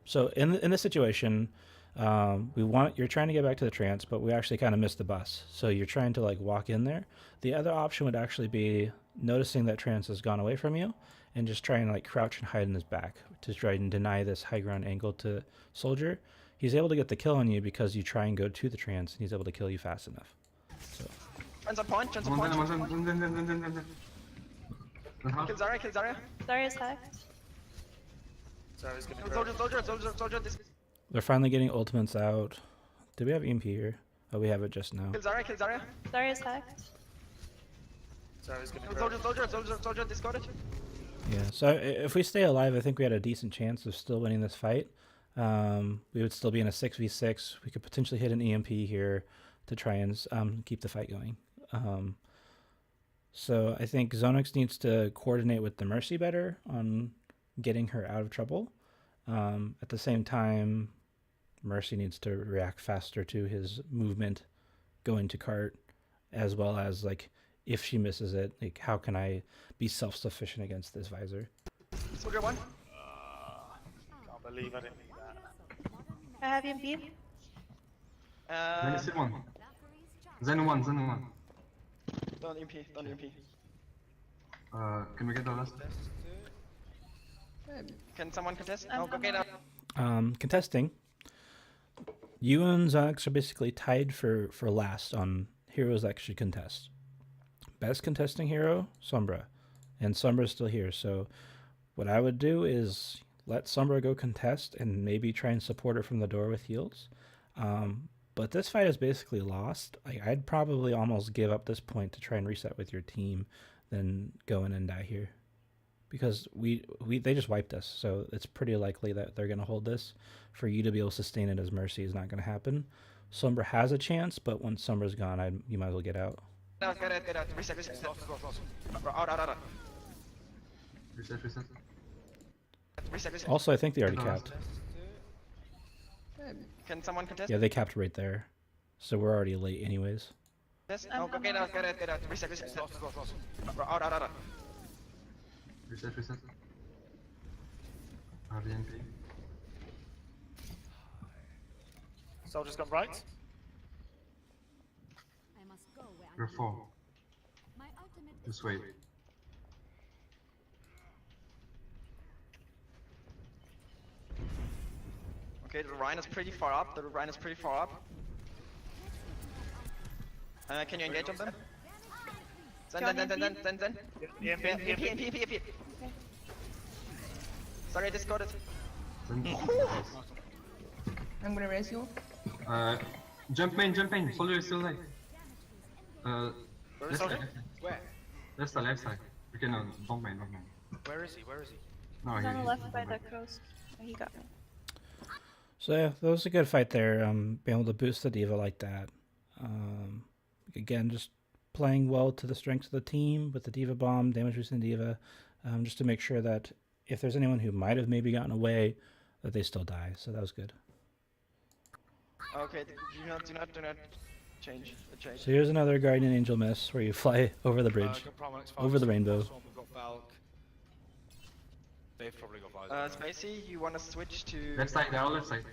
So in this situation, you're trying to get back to the trance, but we actually kind of missed the bus. So you're trying to like walk in there. The other option would actually be noticing that trance has gone away from you and just trying to like crouch and hide in his back to try and deny this high ground angle to soldier. He's able to get the kill on you because you try and go to the trance, and he's able to kill you fast enough. So. Trans on point. Kill Zarya. Zarya's hacked. Zarya's gonna Soldier. They're finally getting ultimates out. Did we have EMP here? Oh, we have it just now. Kill Zarya. Zarya's hacked. Zarya's gonna Soldier discorded. Yeah, so if we stay alive, I think we had a decent chance of still winning this fight. We would still be in a 6v6. We could potentially hit an EMP here to try and keep the fight going. So I think Zonix needs to coordinate with the Mercy better on getting her out of trouble. At the same time, Mercy needs to react faster to his movement going to cart, as well as like if she misses it, like how can I be self-sufficient against this visor? Soldier 1. Can't believe I didn't need that. I have EMP. Let me see one. Zen 1, Zen 1. Don't EMP, don't EMP. Can we get the last? Can someone contest? I'm No, go get out. Contesting. You and Zox are basically tied for last on heroes that should contest. Best contesting hero, Sombra. And Sombra's still here, so what I would do is let Sombra go contest and maybe try and support her from the door with heals. But this fight is basically lost. I'd probably almost give up this point to try and reset with your team than go in and die here. Because they just wiped us, so it's pretty likely that they're going to hold this. For you to be able to sustain it as Mercy is not going to happen. Sombra has a chance, but once Sombra's gone, you might as well get out. No, get out. Reset. Out. Reset. Reset. Also, I think they already capped. Can someone contest? Yeah, they capped right there. So we're already late anyways. Yes? No, go get out. Reset. Out. Reset. RVNP. Soldier's gone right. I must go where You're 4. my ultimate is Just wait. Okay, the Rhine is pretty far up. Can you engage on them? Then. EMP. Sorry, I discorded. Zen. I'm gonna raise you. Jump main. Soldier is still alive. Where Left is Soldier? side. Where? Left side. Okay, no, don't main. Where is he? No, He's on the he's left by don't the main. coast. Oh, he got me. So yeah, that was a good fight there. Being able to boost the diva like that. Again, just playing well to the strengths of the team with the diva bomb, damage boosting diva, just to make sure that if there's anyone who might have maybe gotten away, that they still die. So that was good. Okay, do not change. So here's another Guardian Angel miss where you fly over the bridge, over the rainbow. We've got Valk. They've probably got Visor. Spacey, you want to switch to... Left side, they're all left side.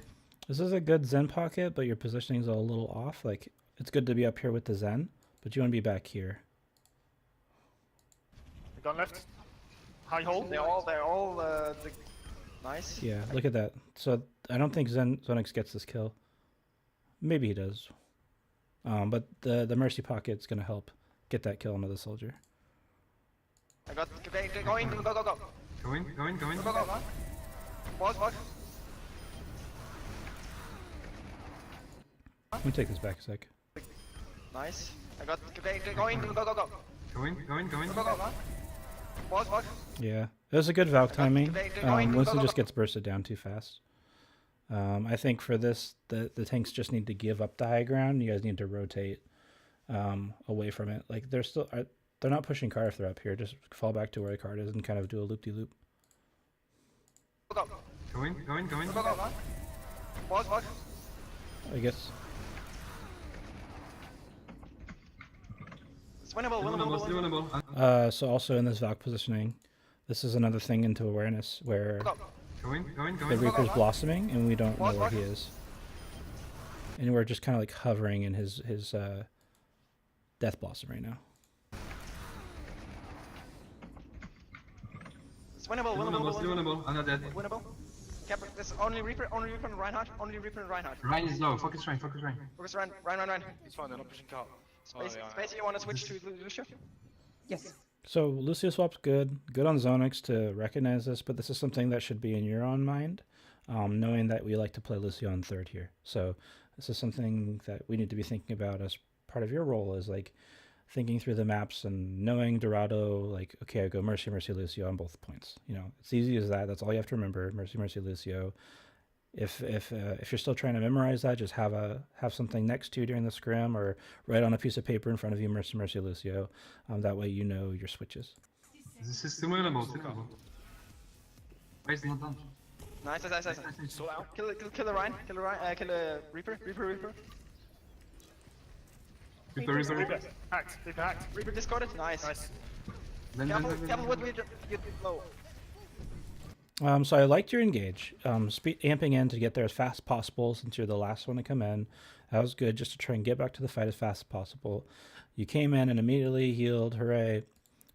This is a good Zen pocket, but your positioning is a little off. Like, it's good to be up here with the Zen, but you want to be back here. He gone left. High hole. They're all nice. Yeah, look at that. So I don't think Zonix gets this kill. Maybe he does. But the Mercy pocket's gonna help get that kill onto the soldier. I got... Going, go. Go in. Go. Walk. Let me take this back a sec. Nice. I got... Going, go. Go in. Go. Walk. Yeah, it was a good Valk timing. Going, Winston go. just gets bursted down too fast. I think for this, the tanks just need to give up the high ground. You guys need to rotate away from it. Like they're not pushing card if they're up here. Just fall back to where the card is and kind of do a loop-de-loop. Go. Go in. Go. Walk. I guess. It's winnable. Still winnable. So also in this Valk positioning, this is another thing into awareness where Go in. the Reaper's blossoming and we don't know where he is. And we're just kind of like hovering in his Death Blossom right now. It's winnable. Still winnable. I'm not dead. Winnable. Cap, this only Reaper and Reinhardt. Ryan is low. Focus Ryan. Focus Ryan. It's fine, they're not pushing cart. Spacey, you want to switch to Lucio? Yes. So Lucio swap's good on Zonix to recognize this, but this is something that should be in your own mind, knowing that we like to play Lucio on third here. So this is something that we need to be thinking about as part of your role, is like thinking through the maps and knowing Dorado, like, okay, I go Mercy, Lucio on both points. You know, it's easy as that. That's all you have to remember. Mercy, Lucio. If you're still trying to memorize that, just have something next to you during the scrim, or write on a piece of paper in front of you, Mercy, Lucio. That way you know your switches. This is still winnable. Why is it not done? Nice. Sort out. Kill the Ryan. Kill the Reaper. Reaper. Hacked. Reaper discarded. Nice. Nice. Then. Careful what you low. So I liked your engage. Amping in to get there as fast as possible since you're the last one to come in. That was good just to try and get back to the fight as fast as possible. You came in and immediately healed. Hooray.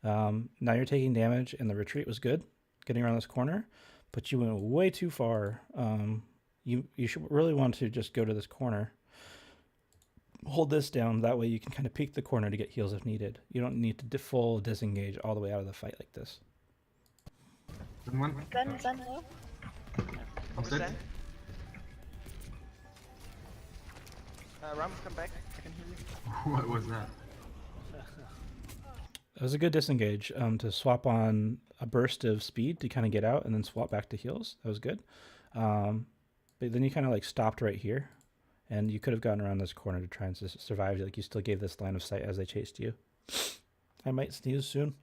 Now you're taking damage and the retreat was good, getting around this corner, but you went way too far. You should really want to just go to this corner. Hold this down. That way you can kind of peek the corner to get heals if needed. You don't need to full disengage all the way out of the fight like this. Then one. Zen low. I'm set. Zen. Ram, come back. I can hear you. What was that? It was a good disengage to swap on a burst of speed to kind of get out and then swap back to heals. That was good. But then you kind of like stopped right here and you could have gotten around this corner to try and survive. Like you still gave this line of sight as they chased you. I might sneeze soon.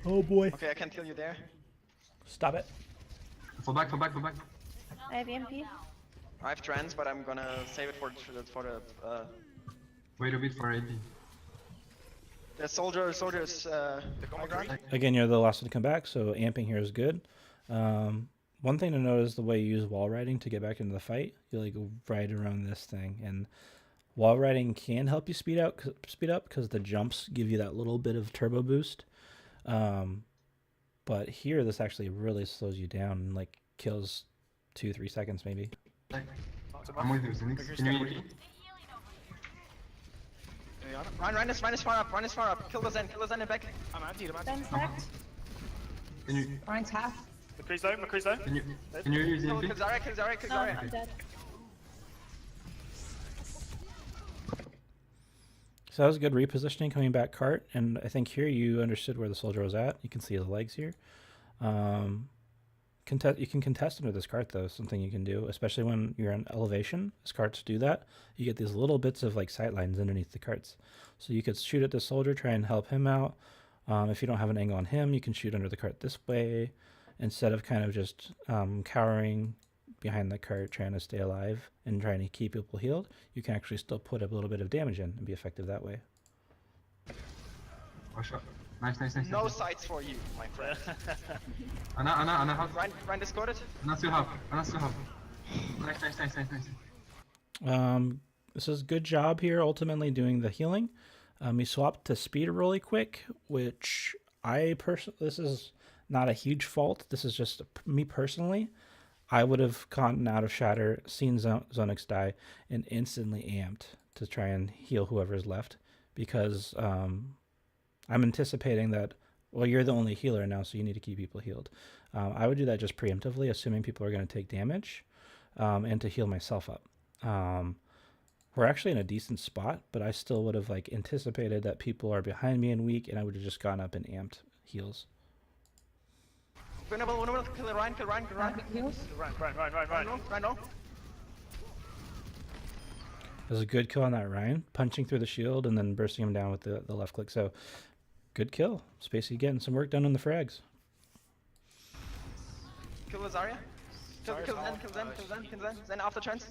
Oh boy. Okay, I can kill you there. Stop it. Fall back, fall back, fall back. I have EMP. I have trans, but I'm gonna save it for the Wait a bit for AP. the soldiers high ground. Again, you're the last one to come back, so amping here is good. One thing to note is the way you use wall riding to get back into the fight. You like ride around this thing, and wall riding can help you speed up because the jumps give you that little bit of turbo boost. But here, this actually really slows you down and like kills 2-3 seconds maybe. I'm with you, Zenix. Can you AP? Run is far up. Kill the Zen and back. I'm anti. Zen stacked. Can you Ryan's half. McCree's low. can you use Kill AP? Zarya. No, I'm dead. So that was a good repositioning coming back cart, and I think here you understood where the soldier was at. You can see his legs here. You can contest under this cart though, something you can do, especially when you're in elevation. As carts do that, you get these little bits of like sight lines underneath the carts. So you could shoot at the soldier, try and help him out. If you don't have an angle on him, you can shoot under the cart this way, instead of kind of just cowering behind the cart trying to stay alive and trying to keep people healed. You can actually still put a little bit of damage in and be effective that way. Oh, shot. Nice. No sights for you, my friend. Anna, half. Ryan discorded. Anna still half. Nice. This is a good job here, ultimately doing the healing. He swapped to speed really quick, which this is not a huge fault. This is just me personally. I would have gotten out of Shatter, seen Zonix die, and instantly amped to try and heal whoever's left, because I'm anticipating that, well, you're the only healer now, so you need to keep people healed. I would do that just preemptively, assuming people are going to take damage, and to heal myself up. We're actually in a decent spot, but I still would have like anticipated that people are behind me and weak, and I would have just gone up and amped heals. Winnable, kill Ryan. Heals. Ryan, no. It was a good kill on that Ryan, punching through the shield and then bursting him down with the left click. So, good kill. Spacey getting some work done on the frags. Kill Zarya. Kill Zen. Zen after chance.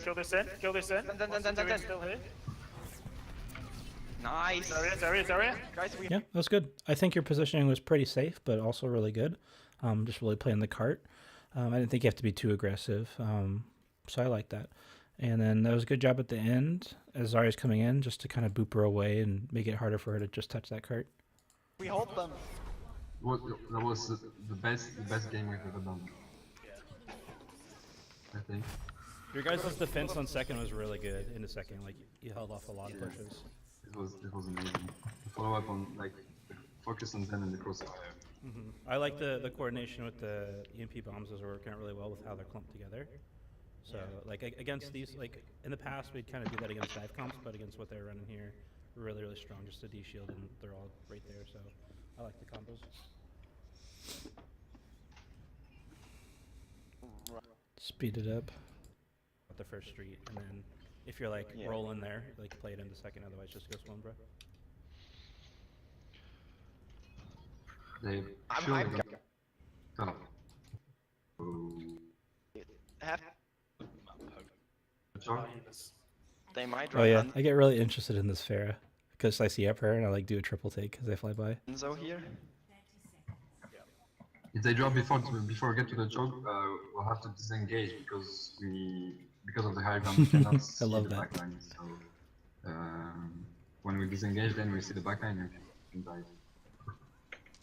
Kill this in. Zen. Still here. Nice. Zarya. Guys, we Yeah, that was good. I think your positioning was pretty safe, but also really good. Just really playing the cart. I didn't think you have to be too aggressive, so I like that. And then that was a good job at the end as Zarya's coming in, just to kind of boop her away and make it harder for her to just touch that cart. hold them. That was the best game we've ever done. I think. Your guys' defense on second was really good in the second. Like, you held off a lot of pushes. It was amazing. The follow up on like the focus on Zen and the crossfire. I like the coordination with the EMP bombs is working out really well with how they're clumped together. So like against these, like in the past we'd kind of do that against dive comps, but against what they're running here, really strong, just a D shield, and they're all right there. So I like the combos. Speed it up at the first street, and then if you're like rolling there, like play it into second. Otherwise, just go swim, bro. They I'm surely hyped. don't. Oh. Have Sure. they might Oh run yeah, I get really interested in this Pharah because I see up her and I like do a triple take because they fly by. Enzo here. If they drop before we get to the choke, we'll have to disengage because of the high ground we cannot see love the that. backline. So when we disengage, then we see the backline and we can die.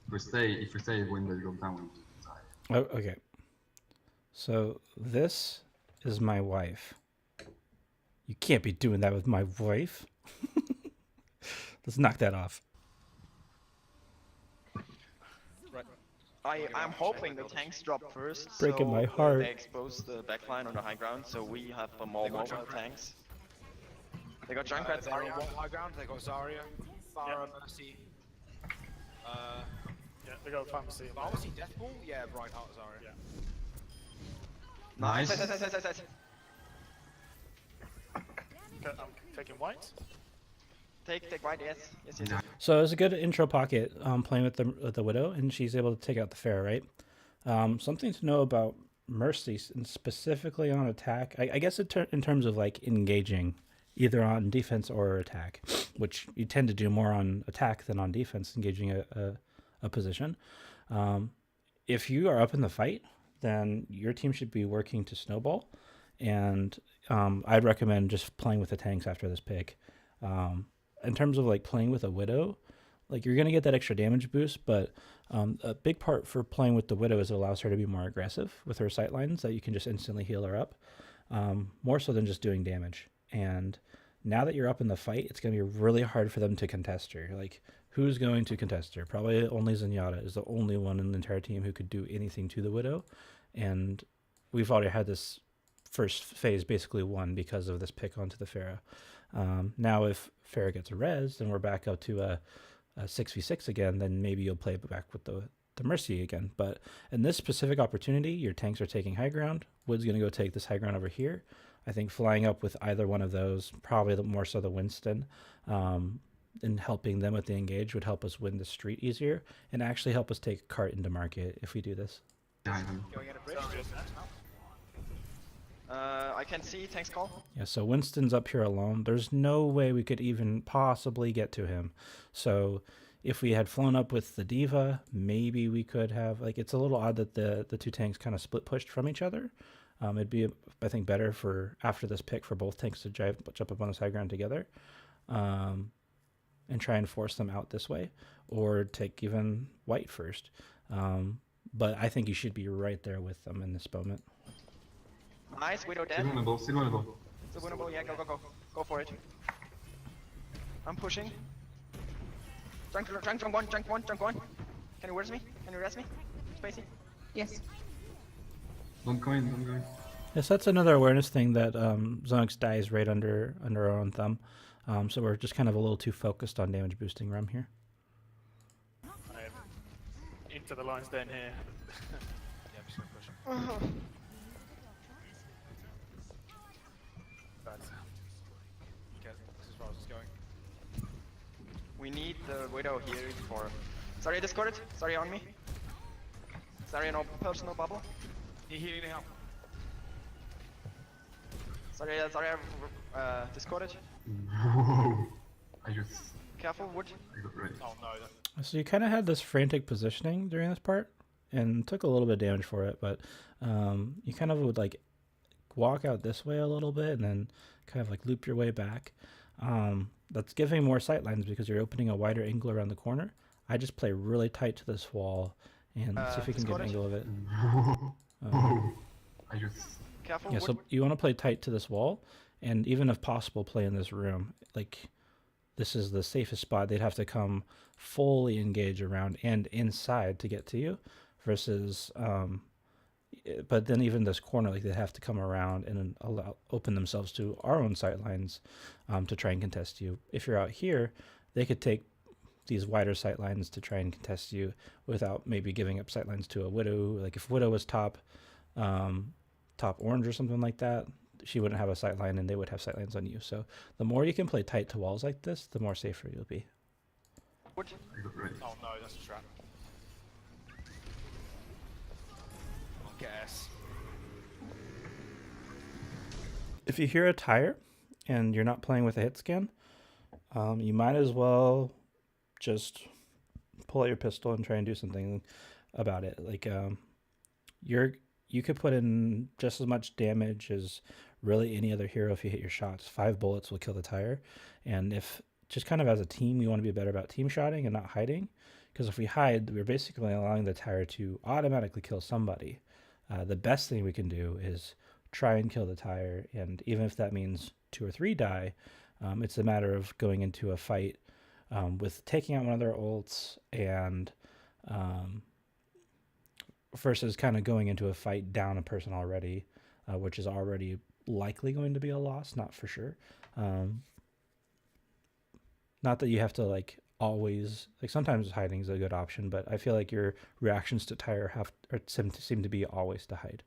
If we stay when they drop down, we die. Oh, okay. So this is my wife. You can't be doing that with my wife. Let's knock that off. I'm hoping the tanks drop first, Breaking so my heart. they expose the backline on the high ground, so we have more mobile tanks. They got Junkrats Zarya area. on high ground, they got Zarya, Farah, Mercy. Yeah, they got Pharmacy. Pharmacy, Deathball? Yeah, Reinhardt, Zarya. Yeah. Nice. Nice. Okay, I'm taking white. Take white, yes. Yes. So it's a good intro pocket playing with the Widow, and she's able to take out the Pharah, right? Something to know about Mercy, and specifically on attack, I guess in terms of like engaging, either on defense or attack, which you tend to do more on attack than on defense, engaging a position. If you are up in the fight, then your team should be working to snowball, and I'd recommend just playing with the tanks after this pick. In terms of like playing with a Widow, like you're going to get that extra damage boost, but a big part for playing with the Widow is it allows her to be more aggressive with her sightlines, that you can just instantly heal her up, more so than just doing damage. And now that you're up in the fight, it's going to be really hard for them to contest her. Like, who's going to contest her? Probably only Zenyatta is the only one in the entire team who could do anything to the Widow. And we've already had this first phase basically won because of this pick onto the Pharah. Now if Pharah gets a res, then we're back up to a 6v6 again, then maybe you'll play back with the Mercy again. But in this specific opportunity, your tanks are taking high ground. Wood's going to go take this high ground over here. I think flying up with either one of those, probably more so the Winston, and helping them with the engage would help us win the street easier and actually help us take a cart into market if we do this. Going at a bridge. I can see tanks call. Yeah, so Winston's up here alone. There's no way we could even possibly get to him. So if we had flown up with the Diva, maybe we could have, like, it's a little odd that the two tanks kind of split pushed from each other. It'd be, I think, better for after this pick for both tanks to jump up on this high ground together, and try and force them out this way, or take even white first. But I think you should be right there with them in this moment. Nice, Widow dead. Still winnable, still winnable. It's a winnable, yeah, go for it. I'm pushing. Junk one. Can you res me? Spacey? Yes. Don't go in. Yes, that's another awareness thing that Zonix dies right under our own thumb. So we're just kind of a little too focused on damage boosting Rum here. I am into the lines then here. Yeah, I'm just gonna push him. But, Okay, this is as far as it's going. We need the Widow here for... Sorry, I discorded. Sorry, on me. Sorry, no personal bubble. He healing now. Sorry, I discorded. Whoa! I Careful, Wood. got ready. Oh no, that, So you kind of had this frantic positioning during this part, and took a little bit of damage for it, but you kind of would like walk out this way a little bit, and then kind of like loop your way back. That's giving more sightlines because you're opening a wider angle around the corner. I just play really tight to this wall and see if we can get an angle of it. Whoa! Careful, Yeah, Wood. so you want to play tight to this wall, and even if possible, play in this room. Like, this is the safest spot. They'd have to come fully engage around and inside to get to you, versus, but then even this corner, like, they'd have to come around and open themselves to our own sightlines to try and contest you. If you're out here, they could take these wider sightlines to try and contest you without maybe giving up sightlines to a Widow. Like, if Widow was top orange or something like that, she wouldn't have a sightline and they would have sightlines on you. So the more you can play tight to walls like this, the more safer you'll be. Wood. oh no, that's a trap. Come on, gas. If you hear a tire and you're not playing with a hit scan, you might as well just pull out your pistol and try and do something. about it. Like you could put in just as much damage as really any other hero if you hit your shots. 5 bullets will kill the tire, and if just kind of as a team, we want to be better about team shotting and not hiding, because if we hide, we're basically allowing the tire to automatically kill somebody. The best thing we can do is try and kill the tire, and even if that means 2 or 3 die, it's a matter of going into a fight with taking out one of their ults and versus kind of going into a fight down a person already, which is already likely going to be a loss, not for sure. Not that you have to like always, like sometimes hiding is a good option, but I feel like your reactions to tire seem to be always to hide.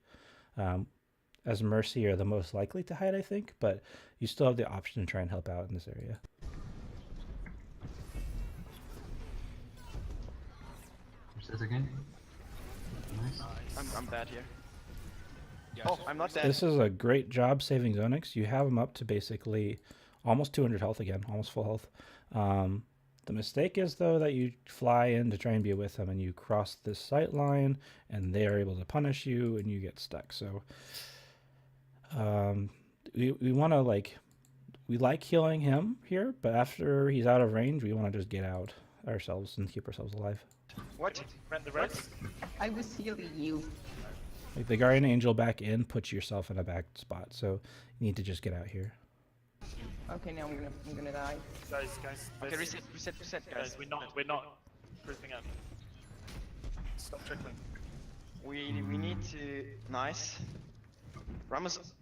As Mercy are the most likely to hide, I think, but you still have the option to try and help out in this area. Push that again. Nice. I'm bad here. Yes. Oh, I'm not dead. This is a great job saving Zonix. You have him up to basically almost 200 health again, almost full health. The mistake is, though, that you fly in to try and be with him, and you cross this sight line, and they are able to punish you, and you get stuck. So we want to, like, we like healing him here, but after he's out of range, we want to just get out ourselves and keep ourselves alive. What? Rent the reds. I was healing you. Like, the Guardian Angel back in puts yourself in a back spot, so you need to just get out here. Okay, now I'm gonna die. Guys, Okay, this- reset, guys. guys, we're not grouping up. Stop trickling. We need to. Nice. Ramos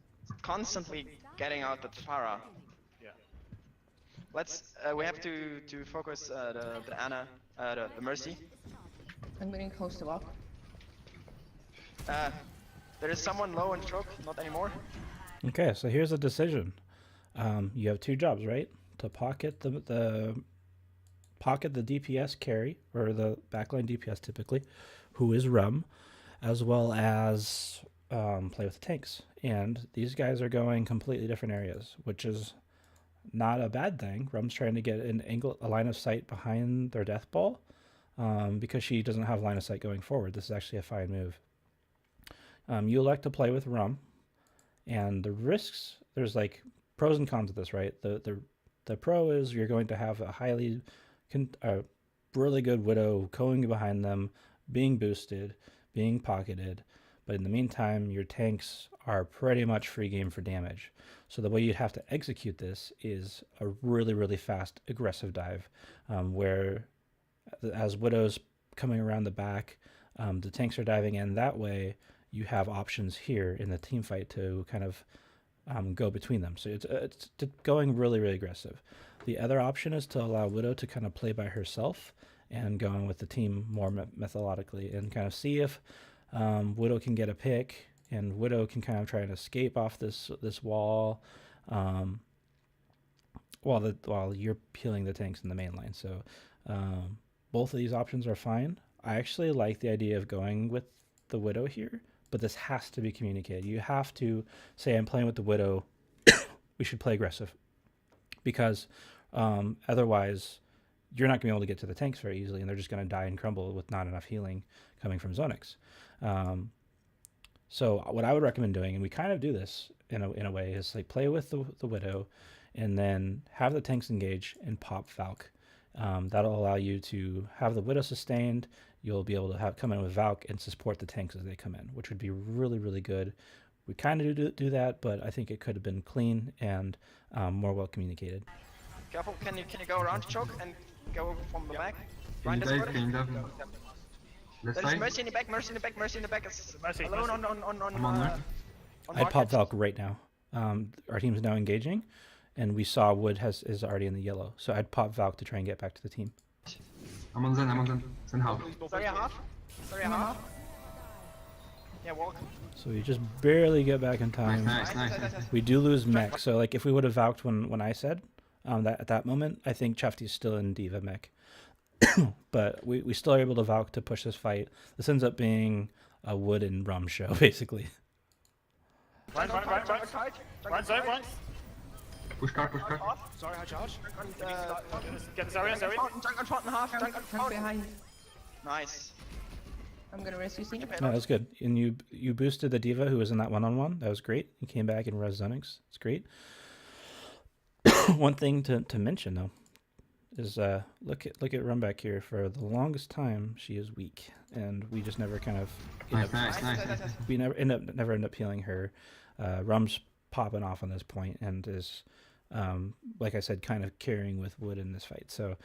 constantly getting out the Pharah. Yeah. Let's. We have to focus the Ana, the Mercy. I'm getting close to lock. There is someone low in choke, not anymore. Okay, so here's a decision. You have 2 jobs, right? To pocket the DPS carry, or the backline DPS typically, who is Rum, as well as play with the tanks. And these guys are going completely different areas, which is not a bad thing. Rum's trying to get a line of sight behind their death ball, because she doesn't have line of sight going forward. This is actually a fine move. You elect to play with Rum, and the risks, there's like pros and cons of this, right? The pro is you're going to have a really good Widow going behind them, being boosted, being pocketed, but in the meantime, your tanks are pretty much free game for damage. So the way you'd have to execute this is a really, really fast, aggressive dive, where as Widow's coming around the back, the tanks are diving in that way. You have options here in the team fight to kind of go between them. So it's going really, really aggressive. The other option is to allow Widow to kind of play by herself and go in with the team more methodically and kind of see if Widow can get a pick, and Widow can kind of try and escape off this wall while you're peeling the tanks in the main line. So both of these options are fine. I actually like the idea of going with the Widow here, but this has to be communicated. You have to say, I'm playing with the Widow, we should play aggressive, because otherwise you're not going to be able to get to the tanks very easily, and they're just going to die and crumble with not enough healing coming from Zonix. So what I would recommend doing, and we kind of do this in a way, is like play with the Widow, and then have the tanks engage and pop Valk. That'll allow you to have the Widow sustained. You'll be able to come in with Valk and support the tanks as they come in, which would be really, really good. We kind of do that, but I think it could have been clean and more well communicated. Careful, can you go around choke and go from the back? Can Grind you this dive? one. Can you dive? Left There's side? Mercy in the back, Mercy in the back, Mercy in the back. Is Mercy, alone Mercy. on I'm on there. I'd pop Valk right now. Our team's now engaging, and we saw Wood is already in the yellow. So I'd pop Valk to try and get back to the team. I'm on Zen. Zen half. Sorry, a half. Sorry, a half. Yeah, walk. So we just barely get back in time. Nice. We do lose mech. So like if we would have Valked when I said that at that moment, I think Chafty's still in Diva mech. But we still are able to Valk to push this fight. This ends up being a Wood and Rum show, basically. Right. Right, zone, right. Push card. Sorry, high charge. Get this area. Junk on front and half. Junk on Jump front. behind. Nice. I'm gonna rescue C. Okay, No, that was good. And you boosted the diva who was in that one-on-one. That was great. You came back and res Zonix. It's great. One thing to mention though is look at Runback here. For the longest time, she is weak, and we just never kind of Nice, nice, nice. we never end up healing her. Rum's popping off on this point and is, like I said, kind of carrying with Wood in this fight. So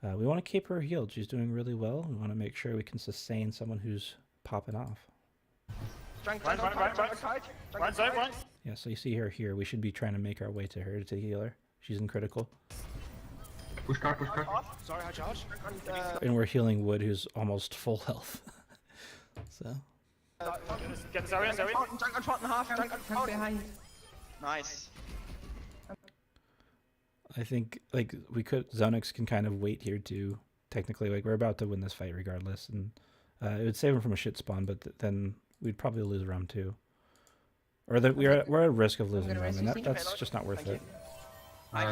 we want to keep her healed. She's doing really well. We want to make sure we can sustain someone who's popping off. Run, save, run. Yeah, so you see her here. We should be trying to make our way to her to heal her. She's in critical. Push card, push card. Sorry, high charge. And we're healing Wood, who's almost full health. So Get Zarian, Zarian. Junk on front and half. Junk on From front. behind. Nice. I think like Zonix can kind of wait here too. Technically, like we're about to win this fight regardless, and it would save him from a shit spawn, but then we'd probably lose Rum too. Or that we're at risk of losing gonna Rum, and rescue that's just not worth it.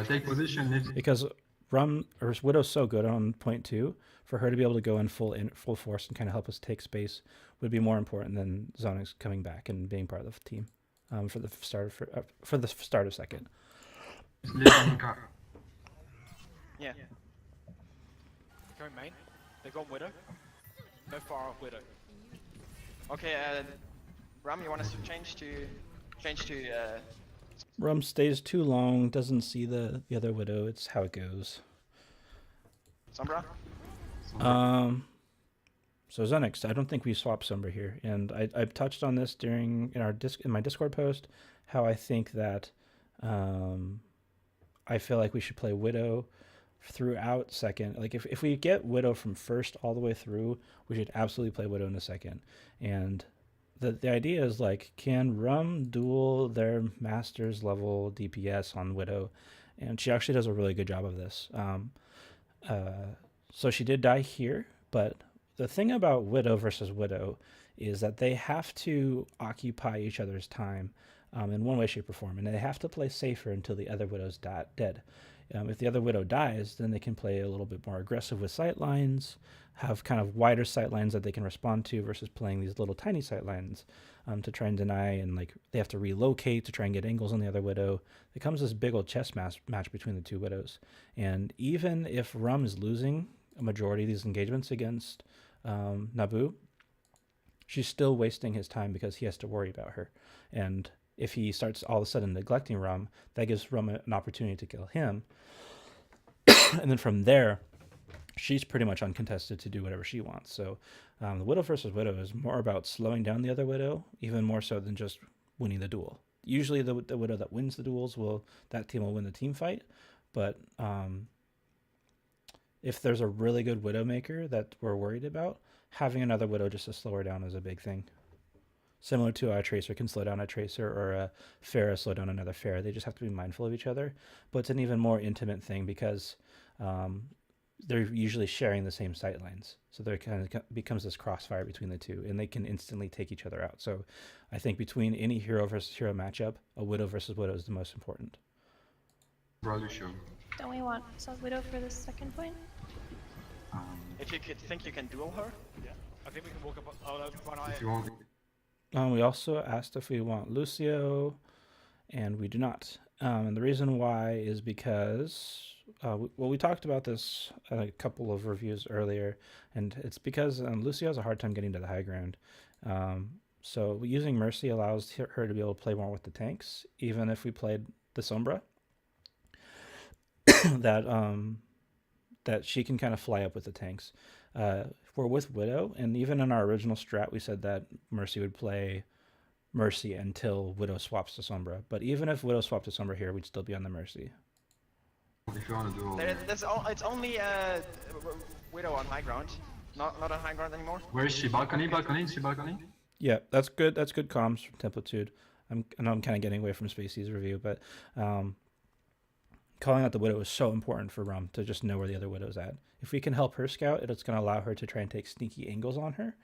Take position. Because Rum or Widow's so good on point 2, for her to be able to go in full force and kind of help us take space would be more important than Zonix coming back and being part of the team for the start of second. Yeah. Going main. They've got Widow. No far off Widow. Okay, Ram, you want us to change to Rum stays too long, doesn't see the other Widow. It's how it goes. Sombra? So Zonix, I don't think we swap Sombra here, and I've touched on this in my Discord post, how I think that I feel like we should play Widow throughout second. Like if we get Widow from first all the way through, we should absolutely play Widow in the second. And the idea is like, can Rum duel their Masters level DPS on Widow? And she actually does a really good job of this. So she did die here, but the thing about Widow versus Widow is that they have to occupy each other's time in one way, shape, or form, and they have to play safer until the other Widow's dead. If the other Widow dies, then they can play a little bit more aggressive with sight lines, have kind of wider sight lines that they can respond to versus playing these little tiny sight lines to try and deny, and like they have to relocate to try and get angles on the other Widow. It becomes this big old chess match between the two Widows. And even if Rum is losing a majority of these engagements against Naboo, she's still wasting his time because he has to worry about her. And if he starts all of a sudden neglecting Rum, that gives Rum an opportunity to kill him. And then from there, she's pretty much uncontested to do whatever she wants. So the Widow versus Widow is more about slowing down the other Widow, even more so than just winning the duel. Usually the Widow that wins the duels, that team will win the team fight. But if there's a really good Widowmaker that we're worried about, having another Widow just to slow her down is a big thing. Similar to a Tracer can slow down a Tracer, or a Pharah slow down another Pharah. They just have to be mindful of each other. But it's an even more intimate thing because they're usually sharing the same sight lines. So there kind of becomes this crossfire between the two, and they can instantly take each other out. So I think between any hero versus hero matchup, a Widow versus Widow is the most important. Don't we want some Widow for the second point? if you think you can duel her. Yeah. I think we can walk up. Oh, no, run If you want. We also asked if we want Lucio, and we do not. And the reason why is because, we talked about this in a couple of reviews earlier, and it's because Lucio has a hard time getting to the high ground. So using Mercy allows her to be able to play more with the tanks, even if we played the Sombra. that she can kind of fly up with the tanks. We're with Widow, and even in our original strat, we said that Mercy would play Mercy until Widow swaps to Sombra. But even if Widow swapped to Sombra here, we'd still be on the Mercy. If you want to do. It's only Widow on high ground, not on high ground anymore. Where is she? Balcony? Balcony? Is she balcony? Yeah, that's good. That's good comms from Templitude. I know I'm kind of getting away from Spacey's review, but calling out the Widow is so important for Rum to just know where the other Widow's at. If we can help her scout, it's going to allow her to try and take sneaky angles on her,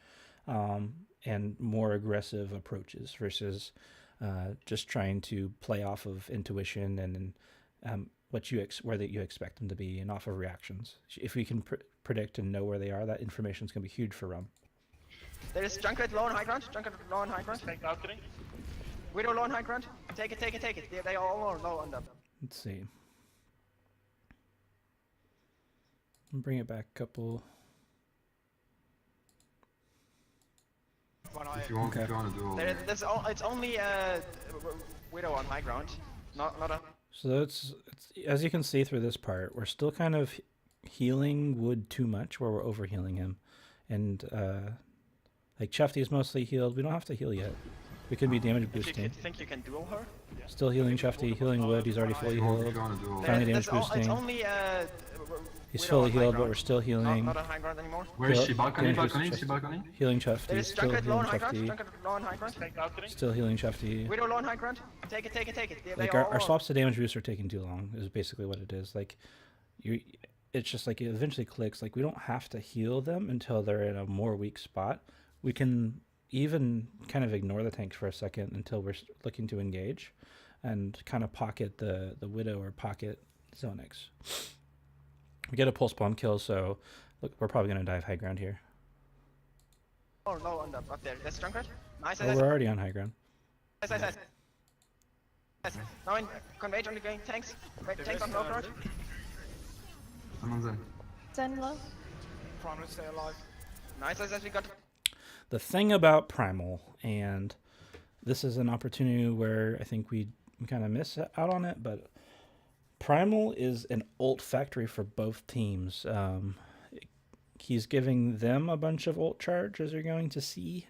and more aggressive approaches versus just trying to play off of intuition and where you expect them to be and off of reactions. If we can predict and know where they are, that information is going to be huge for Rum. There is Junkrat low on high ground. Junkrat low on high ground. Take balcony. Widow low on high ground. Take it, take it, take it. They all are low on them. Let's see. Bring it back a couple. One eye. If you want, if you want to do all It's only Widow on high ground. Not a. So it's as you can see through this part, we're still kind of healing Wood too much, where we're over healing him, and like Chefty is mostly healed. We don't have to heal yet. We can be damage If you boosting. think you can duel her? Still healing Chefty, healing Wood. He's already fully if you healed. want to do all Finally damage It's boosting. only He's Widow fully on high healed, but ground. we're still healing. Not on high ground anymore. Where is Heal- she? Balcony, damage balcony, boost is she balcony? Healing There Chefty, is still Junkrat low on healing high ground. Chefty, Junkrat low on high ground. Take balcony. still healing Chefty. Widow low on high ground. Take it, take it, take it. They Like all our are. swaps to damage boost are taking too long is basically what it is. Like it's just like it eventually clicks. Like we don't have to heal them until they're in a more weak spot. We can even kind of ignore the tanks for a second until we're looking to engage and kind of pocket the Widow or pocket Zonix. We get a pulse bomb kill, so look, we're probably going to dive high ground here. Oh, low on them. Up there. That's Junkrat. Nice, Oh, nice, we're already on high ground. nice, nice, nice. Nice. Now in convage only going tanks. Wait, tanks on low ground. I'm on them. Zen low. Primal, stay alive. Nice, nice, nice. We got. The thing about Primal, and this is an opportunity where I think we kind of miss out on it, but Primal is an ult factory for both teams. He's giving them a bunch of ult charge, as you're going to see.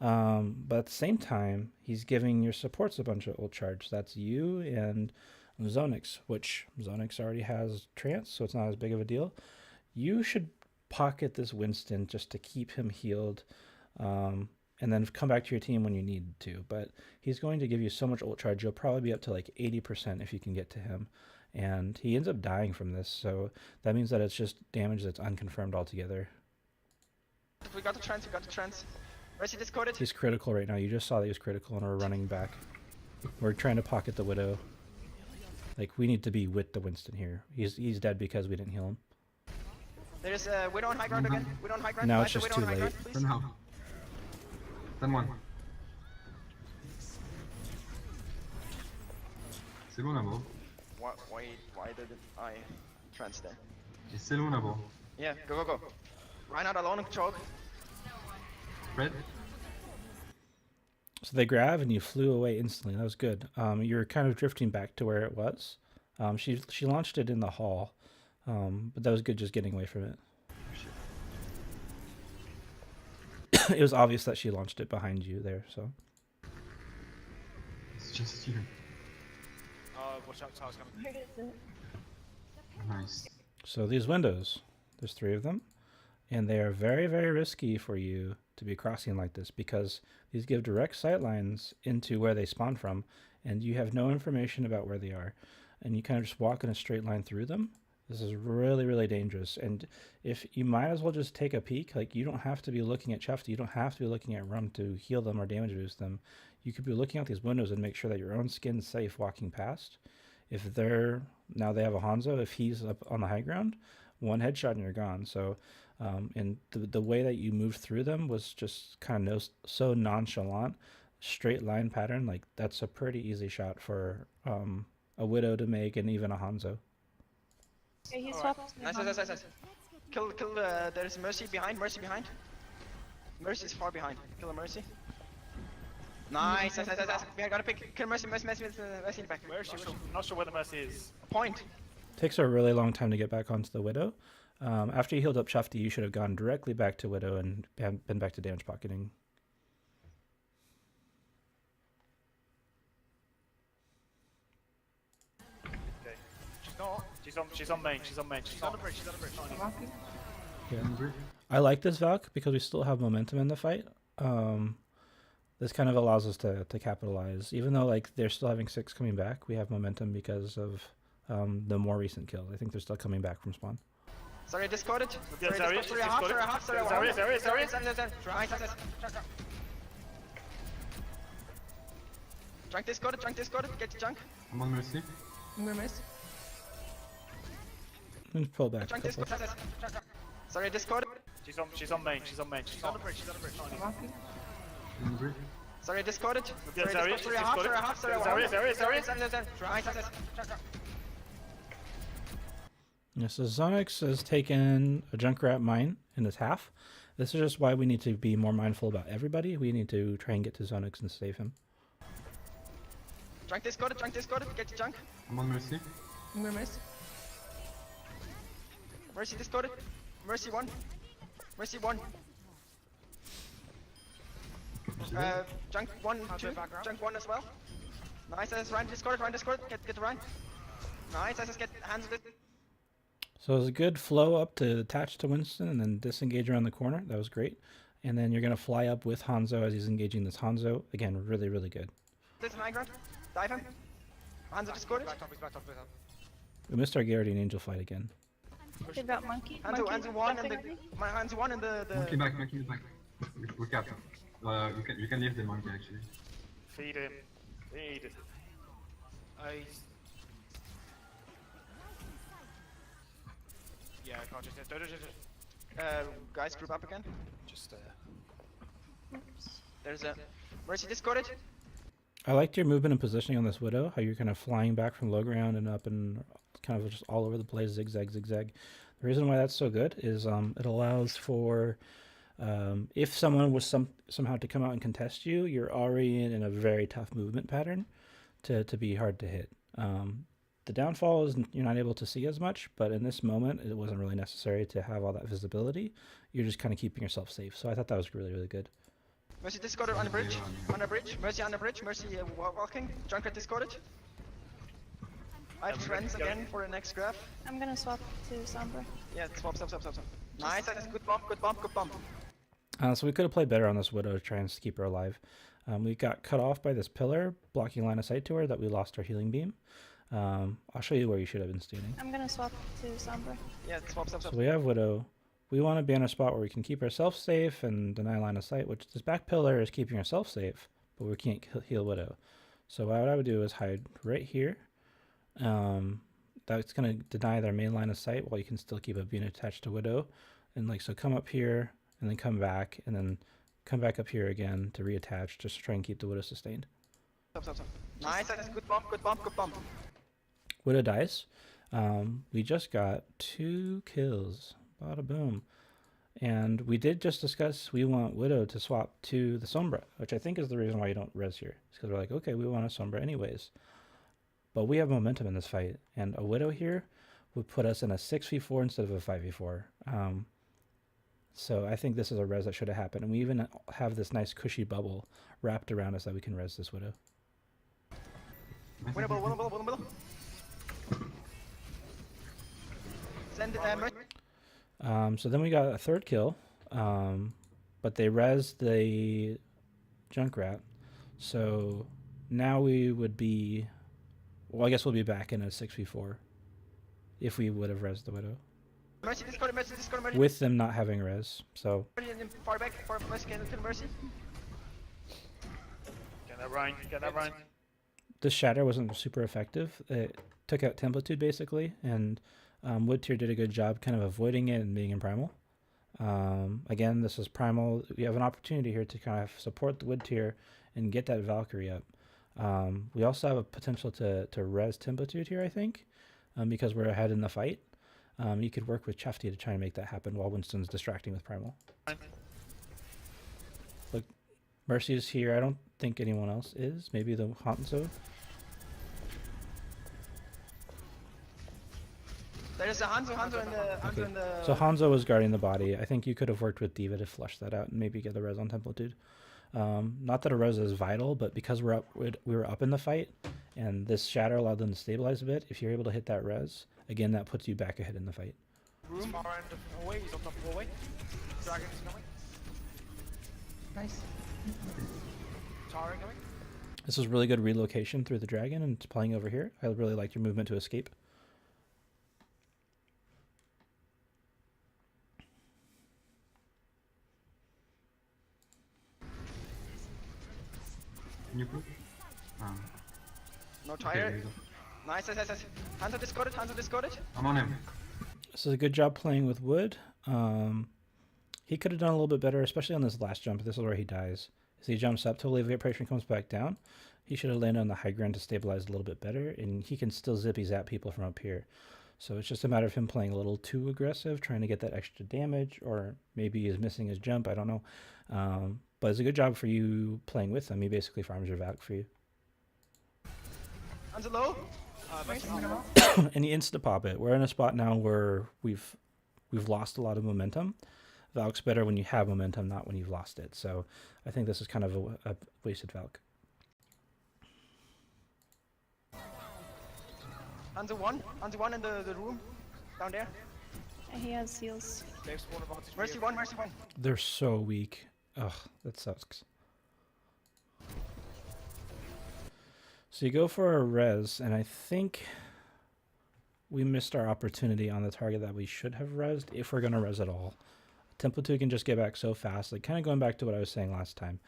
But at the same time, he's giving your supports a bunch of ult charge. That's you and Zonix, which Zonix already has trance, so it's not as big of a deal. You should pocket this Winston just to keep him healed, and then come back to your team when you need to. But he's going to give you so much ult charge, you'll probably be up to like 80% if you can get to him. And he ends up dying from this, so that means that it's just damage that's unconfirmed altogether. We got the trance. We got the trance. Mercy discorded. He's critical right now. You just saw that he was critical, and we're running back. We're trying to pocket the Widow. Like, we need to be with the Winston here. He's dead because we didn't heal him. There's Widow on high ground again. Widow on high ground. Now Fight it's the just Widow on too high ground, late. please. Then how? Then one. C'est bon là-bas. Why didn't I trance there? Et c'est long là-bas. Yeah, go, go, go. Reinhardt alone in control. Red? So they grab, and you flew away instantly. That was good. You're kind of drifting back to where it was. She launched it in the hall, but that was good just getting away from it. It was obvious that she launched it behind you there, so. It's just you. Watch out, tower's coming. Where is it? Nice. So these windows, there's 3 of them, and they are very, very risky for you to be crossing like this because these give direct sight lines into where they spawn from, and you have no information about where they are, and you kind of just walk in a straight line through them. This is really, really dangerous, and if you might as well just take a peek. Like, you don't have to be looking at Chefty, you don't have to be looking at Rum to heal them or damage boost them. You could be looking out these windows and make sure that your own skin's safe walking past. If they're, now they have a Hanzo, if he's up on the high ground, one headshot and you're gone. So, and the way that you moved through them was just kind of so nonchalant, straight line pattern. Like, that's a pretty easy shot for a Widow to make, and even a Hanzo. Yeah, he swapped. Nice, nice, nice, nice. Kill, there's Mercy behind, Mercy behind. Mercy's far behind. Kill the Mercy. Nice, nice, nice, nice, nice. We gotta pick, kill Mercy, Mercy in the back. Where is she? Not sure where the Mercy is. Point. Takes a really long time to get back onto the Widow. After you healed up Chefty, you should have gone directly back to Widow and been back to damage pocketing. Okay. She's not. She's on main. She's on main. She's on the bridge. She's on the bridge. Yeah. I like this Valk because we still have momentum in the fight. This kind of allows us to capitalize. Even though like they're still having 6 coming back, we have momentum because of the more recent kills. I think they're still coming back from spawn. Sorry, discorded. Yeah, Sorry, Zarya, sorry, half, sorry, half, sorry, Zarya. Nice. Junk discorded, get your junk. I'm on Mercy. I'm gonna miss. And pull back. a Junk couple. discorded. Sorry, discorded. She's on main. She's on main. She's on the bridge. She's on the bridge. I'm walking. In the bridge. Sorry, discorded. Yeah, Sorry, Zarya, half, she's sorry, half, sorry, Zarya. Sorry. Nice. Yeah, so Zonix has taken a Junkrat mine in his half. This is just why we need to be more mindful about everybody. We need to try and get to Zonix and save him. Junk discorded, get your junk. I'm on Mercy. I'm gonna miss. Mercy discorded. Mercy 1. Mercy 1. Junk 1, 2. Junk 1 as well. Nice, Ryan discorded, get the Ryan. Nice, let's get hands with it. So it was a good flow up to attach to Winston and then disengage around the corner. That was great. And then you're going to fly up with Hanzo as he's engaging this Hanzo. Again, really, really good. This high ground. Dive him. Hands discorded. Back top, he's back top. We missed our Guardian Angel fight again. Did that monkey? Hands Monkey 1 and jumping the... at me? My hands 1 and the... Monkey back. We cap. You can leave the monkey actually. Feed him. Feed it. Yeah, I can't just. Guys, group up again. Just Oops. There's a... Mercy discorded. I liked your movement and positioning on this Widow, how you're kind of flying back from low ground and up and kind of just all over the place, zigzag. The reason why that's so good is it allows for if someone was somehow to come out and contest you, you're already in a very tough movement pattern to be hard to hit. The downfall is you're not able to see as much, but in this moment, it wasn't really necessary to have all that visibility. You're just kind of keeping yourself safe. So I thought that was really, really good. Mercy discorded on the bridge. Mercy on the bridge. Mercy walking. Junkrat discorded. I have trends again for the next graph. I'm gonna swap to Sombra. Yeah, swap. Nice, that's good bump. So we could have played better on this Widow to try and keep her alive. We got cut off by this pillar, blocking line of sight to her, that we lost our healing beam. I'll show you where you should have been standing. I'm gonna swap to Sombra. Yeah, swap. So we have Widow. We want to be in a spot where we can keep ourselves safe and deny line of sight, which this back pillar is keeping ourselves safe, but we can't heal Widow. So what I would do is hide right here. That's going to deny their main line of sight while you can still keep a beam attached to Widow. And so come up here and then come back and then come back up here again to reattach just to try and keep the Widow sustained. Nice, that's good bump. Widow dies. We just got 2 kills. Bada boom. And we did just discuss we want Widow to swap to the Sombra, which I think is the reason why you don't res here. It's because we're like, okay, we want a Sombra anyways. But we have momentum in this fight, and a Widow here would put us in a 6v4 instead of a 5v4. So I think this is a res that should have happened. And we even have this nice cushy bubble wrapped around us that we can res this Widow. Winnable. Send So then we got a 3rd kill, but they res the Junkrat. So now we would be, well, I guess we'll be back in a 6v4 if we would have res the Widow. Mercy discorded. With them not having res, so. Far back, Mercy, kill Mercy. Get that Ryan. This shatter wasn't super effective. It took out Templitude basically, and Wood Tier did a good job kind of avoiding it and being in Primal. Again, this is Primal. We have an opportunity here to kind of support the Wood Tier and get that Valkyrie up. We also have a potential to res Templitude here, I think, because we're ahead in the fight. You could work with Chafty to try and make that happen while Winston's distracting with Primal. Look, Mercy's here. I don't think anyone else is. Maybe the Hanzo. There's a Hanzo in the... So Hanzo was guarding the body. I think you could have worked with D.Va to flush that out and maybe get the res on Templitude. Not that a res is vital, but because we were up in the fight, and this shatter allowed them to stabilize a bit, if you're able to hit that res, again, that puts you back ahead in the fight. He's far end of the hallway, he's on top of the hallway. Dragon's coming. Nice. Tara going. This is really good relocation through the dragon and playing over here. I really liked your movement to escape. Can you put? No tire. Nice. Hanzo discorded. I'm on him. This is a good job playing with Wood. He could have done a little bit better, especially on this last jump. This is where he dies. As he jumps up to alleviate pressure and comes back down, he should have landed on the high ground to stabilize a little bit better, and he can still zippy zap people from up here. So it's just a matter of him playing a little too aggressive, trying to get that extra damage, or maybe he's missing his jump. I don't know. But it's a good job for you playing with him. He basically farms your Valk for you. On the low. And he insta-pop it. We're in a spot now where we've lost a lot of momentum. Valk's better when you have momentum, not when you've lost it. So I think this is kind of a wasted Valk. On the one in the room. Down there. He has heals. They've spawned advantage. Mercy one, mercy one. They're so weak. Ugh, that sucks. So you go for a res, and I think we missed our opportunity on the target that we should have resed, if we're going to res at all. Tempo 2 can just get back so fast. Like, kind of going back to what I was saying last time.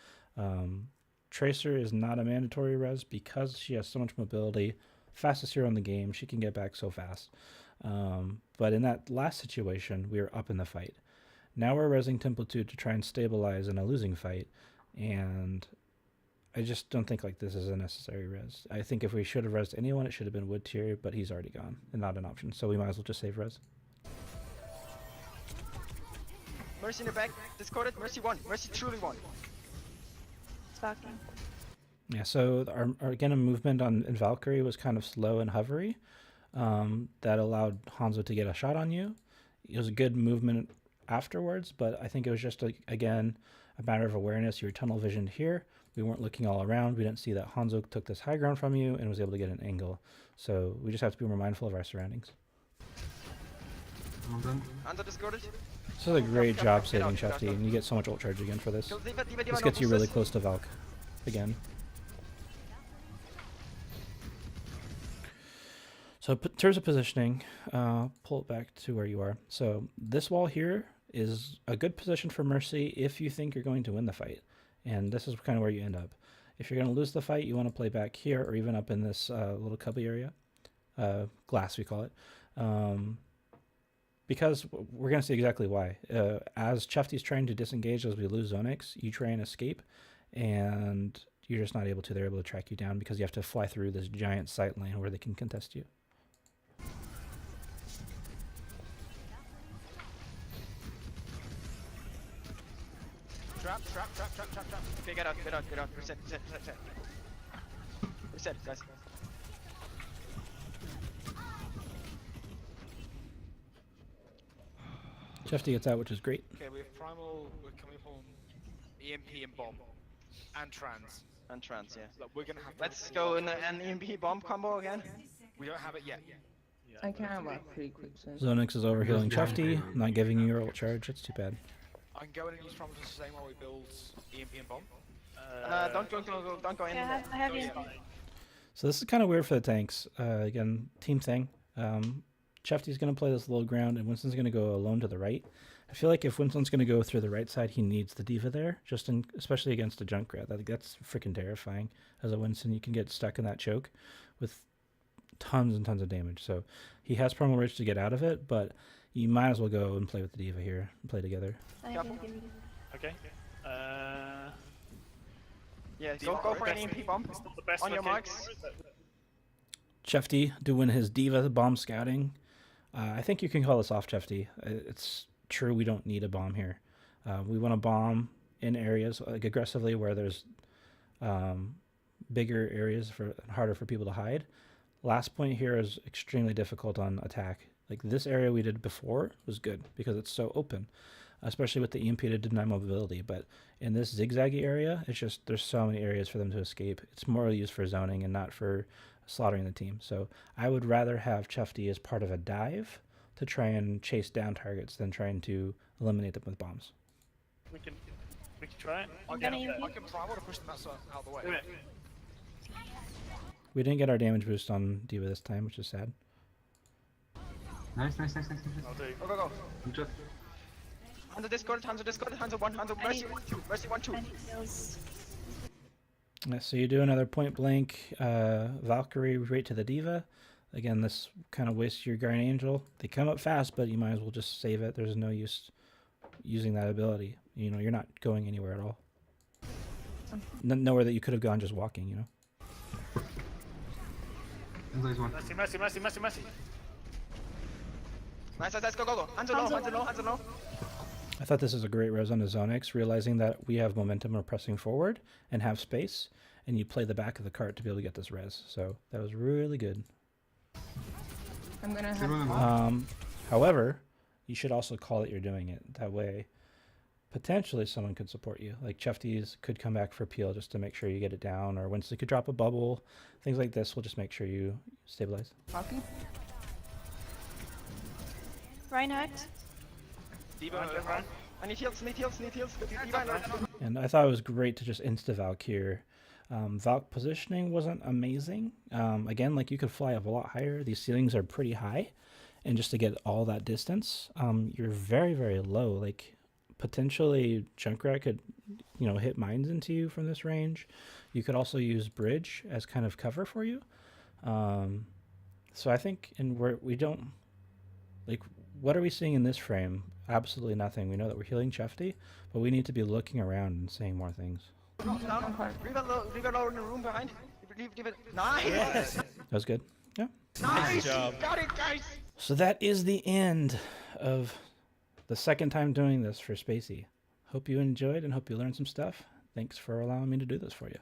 Tracer is not a mandatory res because she has so much mobility. Fastest hero in the game. She can get back so fast. But in that last situation, we were up in the fight. Now we're resing Tempo 2 to try and stabilize in a losing fight. And I just don't think like this is a necessary res. I think if we should have resed anyone, it should have been Wood Tier, but he's already gone and not an option. So we might as well just save res. Mercy in the back. Discorded. Mercy one. Mercy truly one. Stalking. Yeah, so our again, a movement in Valkyrie was kind of slow and hovery. That allowed Hanzo to get a shot on you. It was a good movement afterwards, but I think it was just, again, a matter of awareness. You were tunnel visioned here. We weren't looking all around. We didn't see that Hanzo took this high ground from you and was able to get an angle. So we just have to be more mindful of our surroundings. Well done. Hanzo discorded. This is a great job saving get out, Shefty, and you get so much ult charge again for this. Kill Diva, Diva, Diva, This no gets you really boosters. close to Valk again. So in terms of positioning, pull it back to where you are. So this wall here is a good position for Mercy if you think you're going to win the fight. And this is kind of where you end up. If you're going to lose the fight, you want to play back here or even up in this little cubby area. Glass, we call it. Because we're going to see exactly why. As Chefty's trying to disengage as we lose Zonix, you try and escape, and you're just not able to. They're able to track you down because you have to fly through this giant sight lane where they can contest you. Trap. Okay, get out. Reset. Reset, guys. Chefty gets out, which is great. Okay, we have Primal, we're coming from EMP and Bomb. And Trans. And trans, yeah. Like, we're gonna have to Let's go in an EMP bomb combo again. We don't have it yet. I can work pretty quick soon. Zonix is over healing Chefty, not giving you your ult charge. That's too bad. I can go in and use Primal to sustain while we build EMP and Bomb. Don't go in. Yeah, I have you. So this is kind of weird for the tanks. Again, team thing. Chefty's going to play this low ground, and Winston's going to go alone to the right. I feel like if Winston's going to go through the right side, he needs the Diva there, especially against a Junkrat. I think that's freaking terrifying. As a Winston, you can get stuck in that choke with tons and tons of damage. So he has Primal Rage to get out of it, but you might as well go and play with the Diva here and play together. I Careful. can give you. Okay. Yeah, go for an EMP bomb. It's not the best On your location marks. for it, but Chefty doing his Diva bomb scouting. I think you can call this off, Chefty. It's true we don't need a bomb here. We want to bomb in areas like aggressively where there's bigger areas harder for people to hide. Last point here is extremely difficult on attack. Like this area we did before was good because it's so open, especially with the EMP to deny mobility. But in this zigzaggy area, it's just there's so many areas for them to escape. It's more used for zoning and not for slaughtering the team. So I would rather have Chefty as part of a dive to try and chase down targets than trying to eliminate them with bombs. we can try it. I gonna can, use I can Primal to push them out of the way. Do it. We didn't get our damage boost on Diva this time, which is sad. Nice. I'll do. Go. Good job. Hanzo discorded, Hanzo one, Hanzo I Mercy need- 1, 2, Mercy 1, 2. I need heals. Yeah, so you do another point blank Valkyrie right to the Diva. Again, this kind of wastes your Guardian Angel. They come up fast, but you might as well just save it. There's no use using that ability. You know, you're not going anywhere at all. Nowhere that you could have gone just walking, you know. And there's one. Mercy, mercy, mercy, mercy, mercy. Nice, nice, nice, go, go, go. Hands are low, hands are low, hands are low. I thought this was a great res on the Zonix, realizing that we have momentum or pressing forward and have space, and you play the back of the cart to be able to get this res. So that was really good. I'm gonna Still on the have. ball. However, you should also call that you're doing it. That way, potentially someone could support you. Like Chefties could come back for peel just to make sure you get it down, or Winston could drop a bubble. Things like this will just make sure you stabilize. Poppy. Reinhardt. Diva, Diva. I need heals, need heals, need heals. Diva, And I thought it was great to just insta-Valk here. Valk positioning wasn't amazing. Again, like you could fly up a lot higher. These ceilings are pretty high. And just to get all that distance, you're very, very low. Like potentially Junkrat could, you know, hit mines into you from this range. You could also use bridge as kind of cover for you. So I think, and we don't, like, what are we seeing in this frame? Absolutely nothing. We know that we're healing Chefty, but we need to be looking around and saying more things. down. Diva low in the room behind. Leave it. Nice! That was good. Yeah. Nice! job. Got it, guys! So that is the end of the second time doing this for Spacey. Hope you enjoyed and hope you learned some stuff. Thanks for allowing me to do this for you.